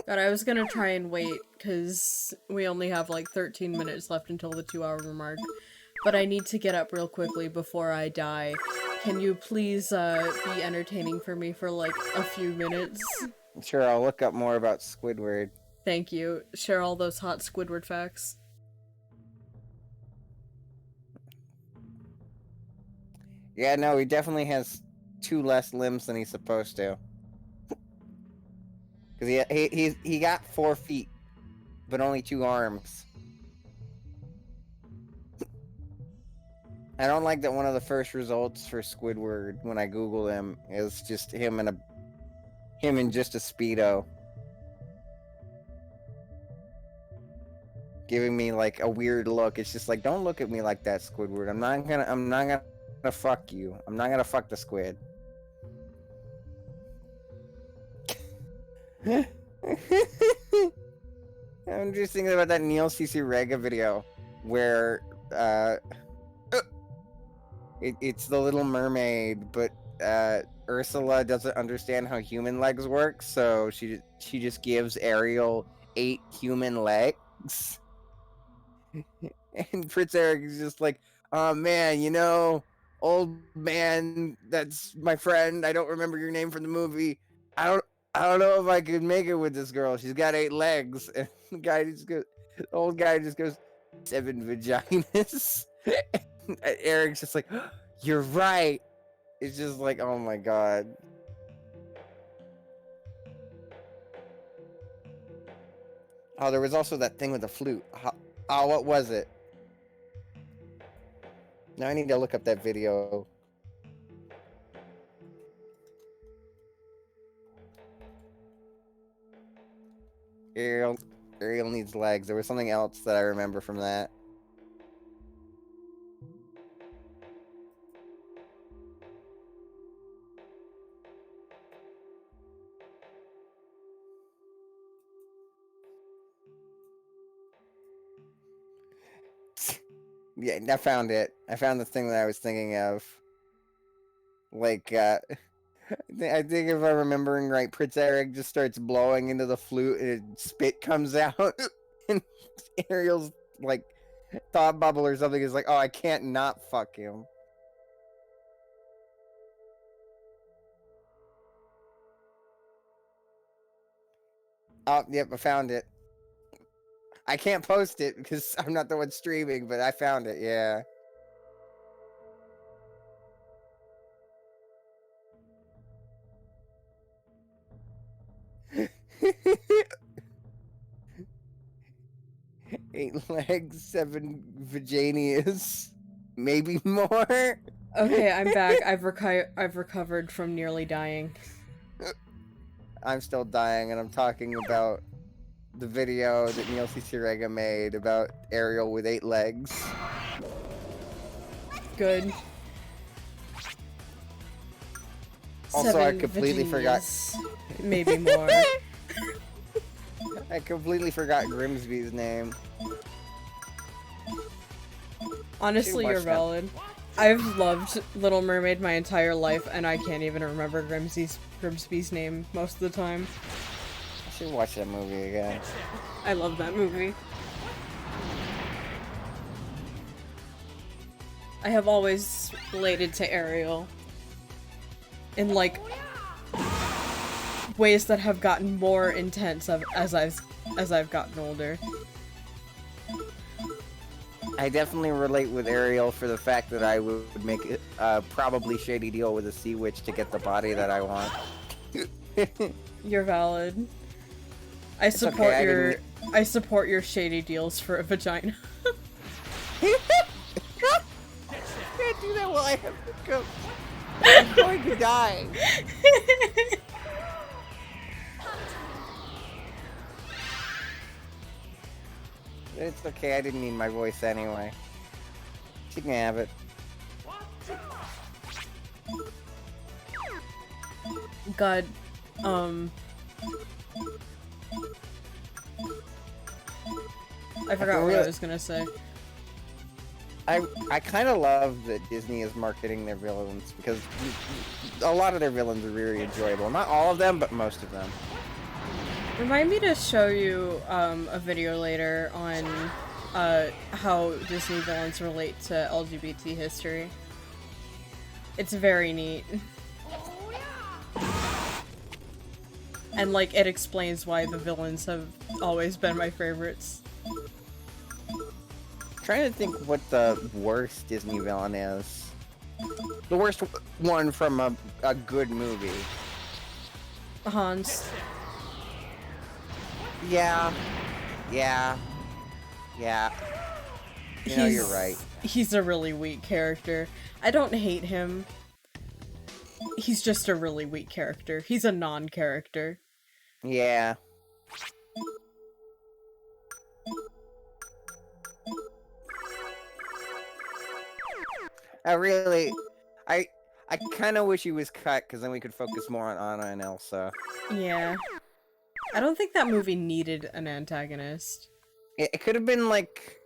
God, I was gonna try and wait, because we only have like 13 minutes left until the 2-hour mark. But I need to get up real quickly before I die. Can you please be entertaining for me for like a few minutes? Sure, I'll look up more about Squidward. Thank you. Share all those hot Squidward facts. Yeah, no, he definitely has 2 less limbs than he's supposed to. Because he got 4 feet, but only 2 arms. I don't like that one of the first results for Squidward when I Google him is just him in just a Speedo. Giving me like a weird look. It's just like, don't look at me like that, Squidward. I'm not gonna fuck you. I'm not gonna fuck the squid. I'm just thinking about that Neil CC Rega video where it's the Little Mermaid, but Ursula doesn't understand how human legs work, so she just gives Ariel 8 human legs. And Prince Eric is just like, oh man, you know, old man, that's my friend. I don't remember your name from the movie. I don't know if I could make it with this girl. She's got 8 legs. And the old guy just goes, 7 vaginas. And Eric's just like, oh, you're right. It's just like, oh my god. Oh, there was also that thing with the flute. Oh, what was it? Now I need to look up that video. Ariel needs legs. There was something else that I remember from that. Yeah, I found it. I found the thing that I was thinking of. Like, I think if I'm remembering right, Prince Eric just starts blowing into the flute and spit comes out. And Ariel's, like, thought bubble or something is like, oh, I can't not fuck him. Oh, yep, I found it. I can't post it because I'm not the one streaming, but I found it, yeah. Eight legs, 7 vaginas, maybe more. Okay, I'm back. I've recovered from nearly dying. I'm still dying, and I'm talking about the video that Neil CC Rega made about Ariel with 8 legs. Good. Also, I 7 completely forgot. Virginias, maybe more. I completely forgot Grimsby's name. Honestly, you're watch that. valid. I've loved Little Mermaid my entire life, and I can't even remember Grimsby's name most of the time. I should watch that movie again. I love that movie. I have always related to Ariel in like ways that have gotten more intense as I've gotten older. I definitely relate with Ariel for the fact that I would make a probably shady deal with a sea witch to get the body that I want. You're valid. I It's support okay, I support your shady deals for a vagina. Can't do that while I have to go. I'm going to die. It's okay, I didn't need my voice anyway. She can have it. God, I forgot what I was gonna say. I kind of love that Disney is marketing their villains because a lot of their villains are really enjoyable. Not all of them, but most of them. Remind me to show you a video later on how Disney villains relate to LGBT history. It's very neat. And like it explains why the villains have always been my favorites. Trying to think what the worst Disney villain is. The worst one from a good movie. Hans. Yeah. You know, you're right. He's a really weak character. I don't hate him. He's just a really weak character. He's a non-character. Yeah. I kind of wish he was cut, because then we could focus more on Anna and Elsa. Yeah. I don't think that movie needed an antagonist. It could have been like...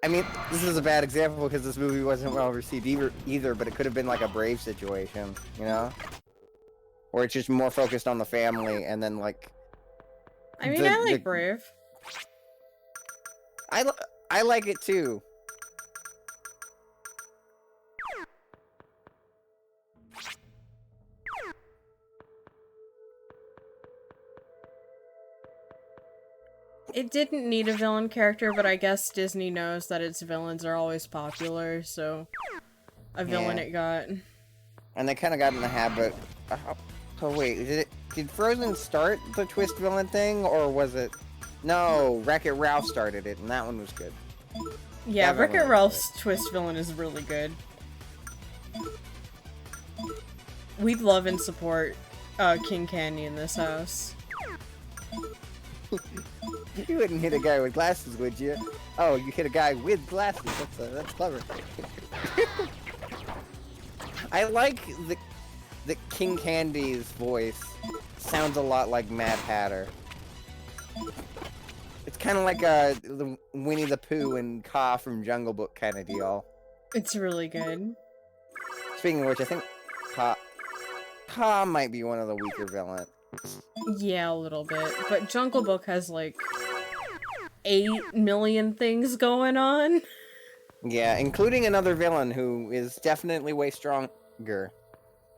I mean, this is a bad example because this movie wasn't well received either, but it could have been like a Brave situation, you know? Where it's just more focused on the family, and then like... I mean, I like Brave. I like it too. It didn't need a villain character, but I guess Disney knows that its villains are always popular, so a villain Yeah. it got. And they kind of got in the habit... Oh wait, did Frozen start the twist villain thing, or was it... No, Wreck-It Ralph started it, and that one was good. Yeah, That Wreck-It villain Ralph's twist villain is really good. We love and support King Candy in this house. You wouldn't hit a guy with glasses, would you? Oh, you hit a guy with glasses. That's clever. I like the King Candy's voice. Sounds a lot like Mad Hatter. It's kind of like the Winnie the Pooh and Kaa from Jungle Book kind of deal. It's really good. Speaking of which, I think Kaa might be one of the weaker villains. Yeah, a little bit. But Jungle Book has like 8 million things going on. Yeah, including another villain who is definitely way stronger.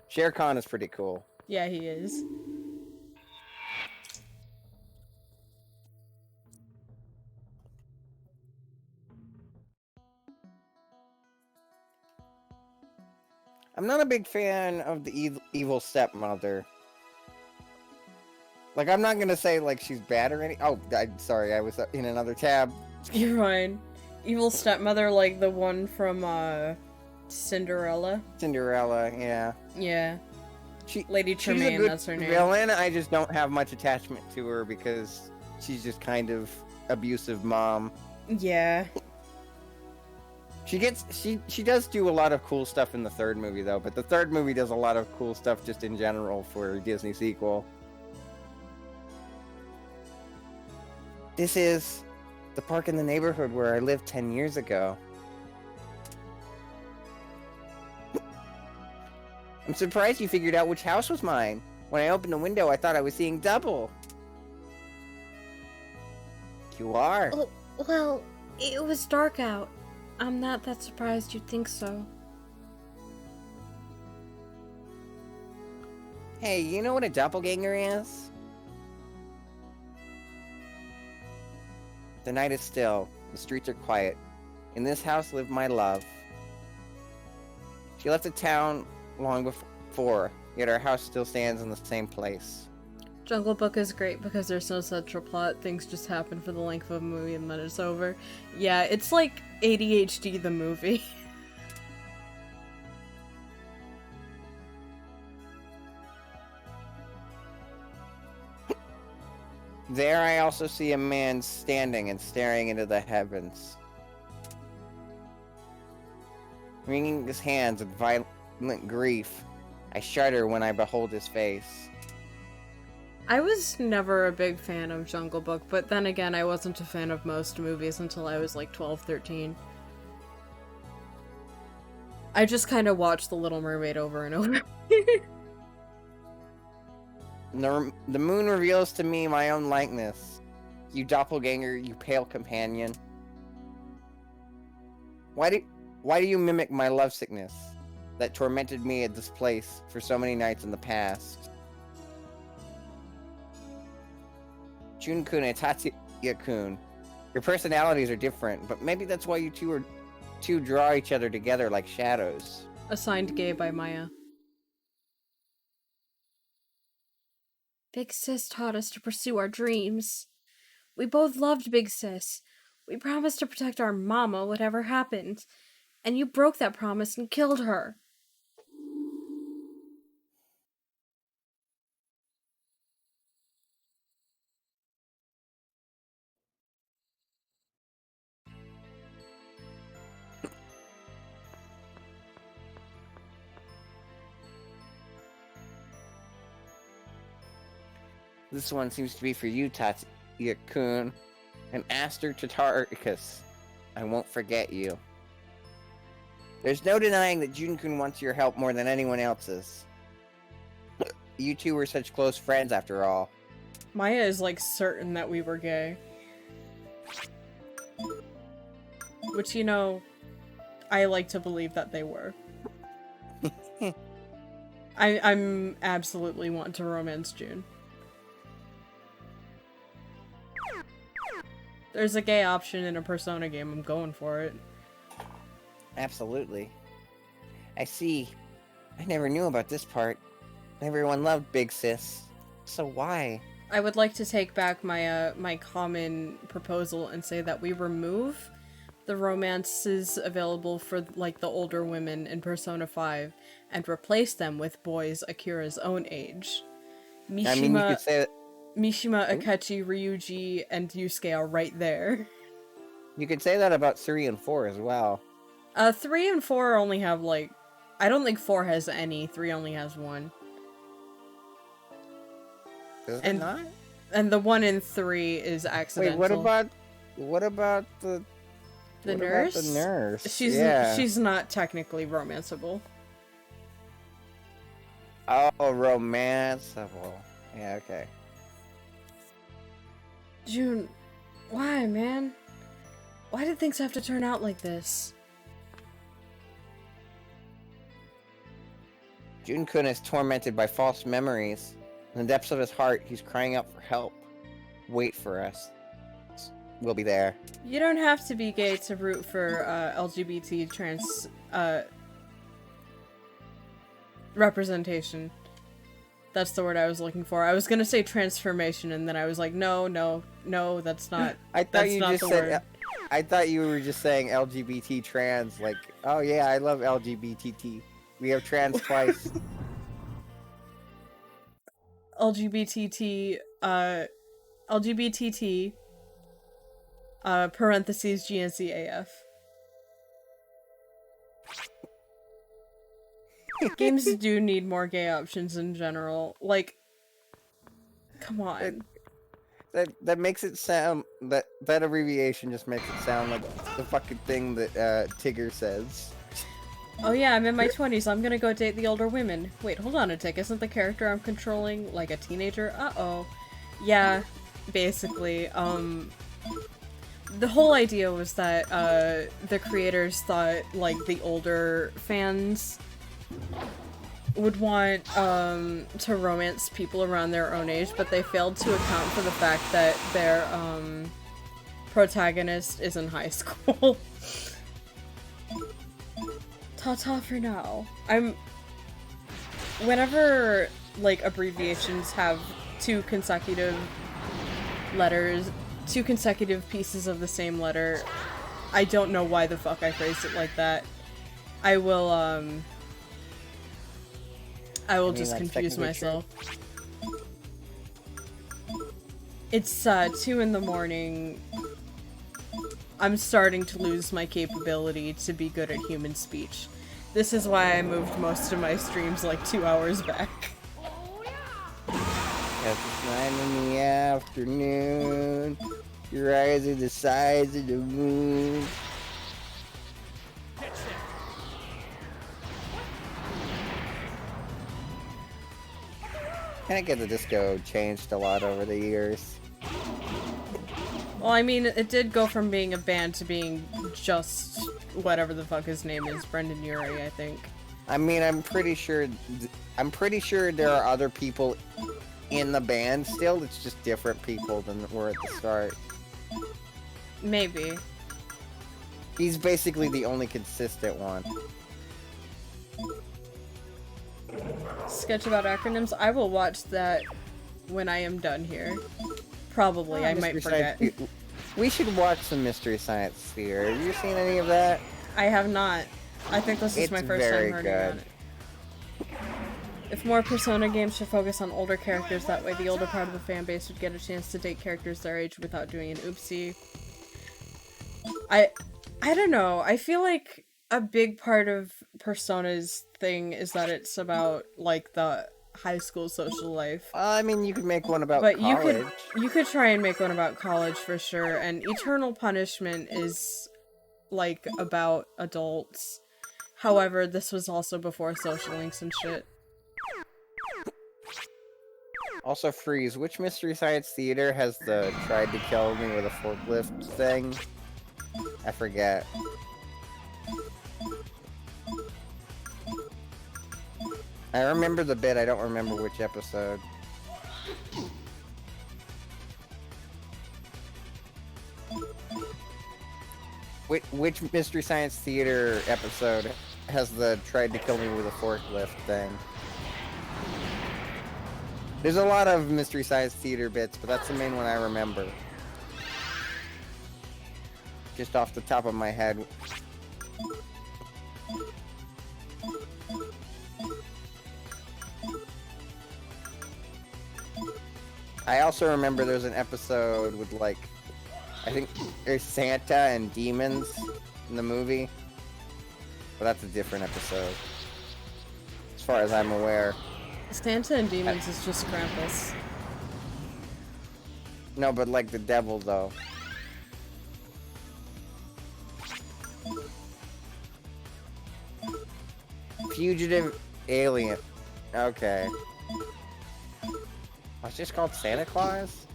Shere Khan is pretty cool. Yeah, he is. I'm not a big fan of the evil stepmother. Like, I'm not gonna say, like, she's bad or any- Oh, I'm sorry, I was in another tab. You're fine. Evil stepmother, like the one from Cinderella. Cinderella, yeah. Yeah. Lady She's a Tremaine, good that's her name. villain, I just don't have much attachment to her because she's just kind of abusive mom. Yeah. She does do a lot of cool stuff in the third movie though, but the third movie does a lot of cool stuff just in general for a Disney sequel. This is the park in the neighborhood where I lived 10 years ago. I'm surprised you figured out which house was mine. When I opened the window, I thought I was seeing double. You are. Oh, well, it was dark out. I'm not that surprised you'd think so. Hey, you know what a doppelganger is? The night is still. The streets are quiet. In this house lived my love. She left the town long before, yet our house still stands in the same place. Jungle Book is great because there's no central plot. Things just happen for the length of a movie and then it's over. Yeah, it's like ADHD the movie. There I also see a man standing and staring into the heavens. Wringing his hands with violent grief, I shudder when I behold his face. I was never a big fan of Jungle Book, but then again, I wasn't a fan of most movies until I was like 12, 13. I just kind of watched The Little Mermaid over and over. The moon reveals to me my own likeness. You doppelganger, you pale companion. Why do you mimic my lovesickness that tormented me at this place for so many nights in the past? Jun-kun and Tatsuya-kun, your personalities are different, but maybe that's why you two draw each other together like shadows. Assigned gay by Maya. Big Sis taught us to pursue our dreams. We both loved Big Sis. We promised to protect our mama, whatever happened. And you broke that promise and killed her. This one seems to be for you, Tatsuya-kun. And Aster Tartaricus. I won't forget you. There's no denying that Jun-kun wants your help more than anyone else's. You two were such close friends after all. Maya is like certain that we were gay. Which, you know, I like to believe that they were. I'm absolutely want to romance June. There's a gay option in a Persona game, I'm going for it. Absolutely. I see. I never knew about this part. Everyone loved Big Sis. So why? I would like to take back my my common proposal and say that we remove the romances available for like the older women in Persona 5 and replace them with boys Akira's own age. Mishima, I mean, you could say that. Mishima, Akechi, Ryuji, and Yusuke are right there. You could say that about 3 and 4 as well. 3 and 4 only have like, I don't think 4 has any. 3 only has 1. Does it And- not? And the 1 in 3 is accidental. Wait, what about the nurse? About the nurse? She's not technically romanceable. Oh, romanceable. Yeah, okay. June, why, man? Why did things have to turn out like this? Jun-kun is tormented by false memories. In the depths of his heart, he's crying out for help. Wait for us. We'll be there. You don't have to be gay to root for LGBT trans representation. That's the word I was looking for. I was gonna say transformation, and then I was like, no, that's not. I thought that's you not just the said. word. I thought you were just saying LGBT trans. Like, oh yeah, I love LGBT. We have trans twice. LGBTT, LGBTT, parentheses GNCAF. Games do need more gay options in general. Like, come on. That makes it sound that abbreviation just makes it sound like the fucking thing that Tigger says. Oh yeah, I'm in my 20s, I'm gonna go date the older women. Wait, hold on a tick, isn't the character I'm controlling like a teenager? Uh-oh. Yeah, basically, the whole idea was that, the creators thought, like, the older fans would want, to romance people around their own age, but they failed to account for the fact that their, protagonist is in high school. Ta-ta for now. Whenever, like, abbreviations have two consecutive pieces of the same letter, I don't know why the fuck I phrased it like that. I will just confuse myself. It's, 2 in the morning. I'm starting to lose my capability to be good at human speech. This is why I moved most of my streams like 2 hours back. It's 9 in the afternoon. Your eyes are the size of the moon. Kind of get the disco changed a lot over the years. Well, I mean, it did go from being a band to being just whatever the fuck his name is, Brendan Urie, I think. I mean, I'm pretty sure there are other people in the band still. It's just different people than were at the start. Maybe. He's basically the only consistent one. Sketch about acronyms? I will watch that when I am done here. Probably, I might forget. We should watch some Mystery Science Theater. Have you seen any of that? I have not. I think this is my first time very hearing good. about it. If more Persona games should focus on older characters, that way the older part of the fan base would get a chance to date characters their age without doing an oopsie. I don't know. I feel like a big part of Persona's thing is that it's about, like, the high school social life. I mean, you could make one about But college. you could try and make one about college for sure, and Eternal Punishment is, like, about adults. However, this was also before social links and shit. Also, Freeze, which Mystery Science Theater has the tried to kill me with a forklift thing? I forget. I remember the bit, I don't remember which episode. Which Mystery Science Theater episode has the tried to kill me with a forklift thing? There's a lot of Mystery Science Theater bits, but that's the main one I remember. Just off the top of my head. I also remember there's an episode with, like, I think there's Santa and demons in the movie. But that's a different episode. As far as I'm aware. Santa and Demons is just Krampus. No, but like the devil, though. Fugitive Alien. Okay. Oh, it's just called Santa Claus?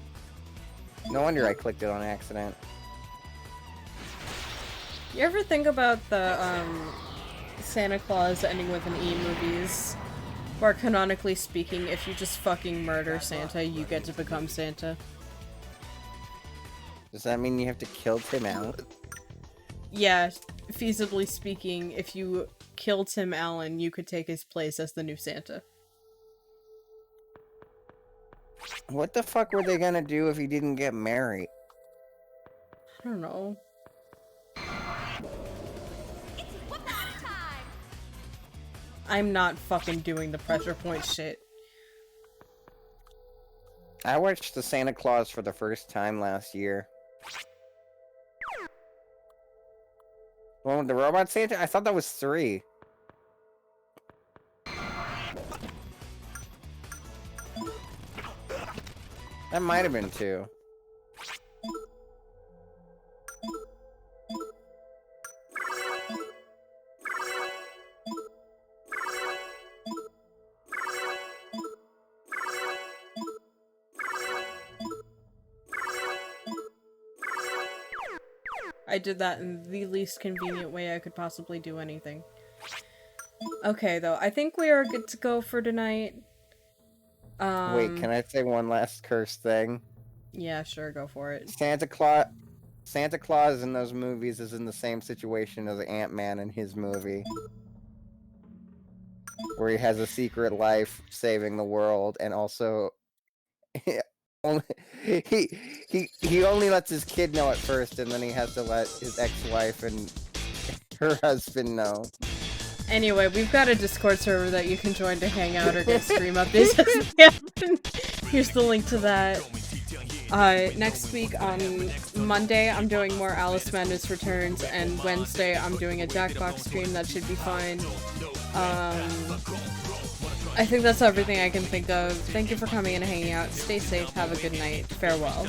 No wonder I clicked it on accident. You ever think about the, Santa Claus ending with an E movies? Where canonically speaking, if you just fucking murder Santa, you get to become Santa. Does that mean you have to kill Tim Allen? Yeah, feasibly speaking, if you kill Tim Allen, you could take his place as the new Santa. What the fuck were they gonna do if he didn't get married? I don't know. It's whoop-ass time! I'm not fucking doing the pressure point shit. I watched the Santa Claus for the first time last year. One with the robot Santa? I thought that was 3. That might have been 2. I did that in the least convenient way I could possibly do anything. Okay, though, I think we are good to go for tonight. Wait, can I say one last curse thing? Yeah, sure, go for it. Santa Claus in those movies is in the same situation as Ant-Man in his movie. Where he has a secret life saving the world, and also he only lets his kid know at first, and then he has to let his ex-wife and her husband know. Anyway, we've got a Discord server that you can join to hang out or get stream updates as they happen. Here's the link to that. Next week on Monday, I'm doing more Alice Madness Returns, and Wednesday, I'm doing a Jackbox stream. That should be fine. I think that's everything I can think of. Thank you for coming and hanging out. Stay safe. Have a good night. Farewell.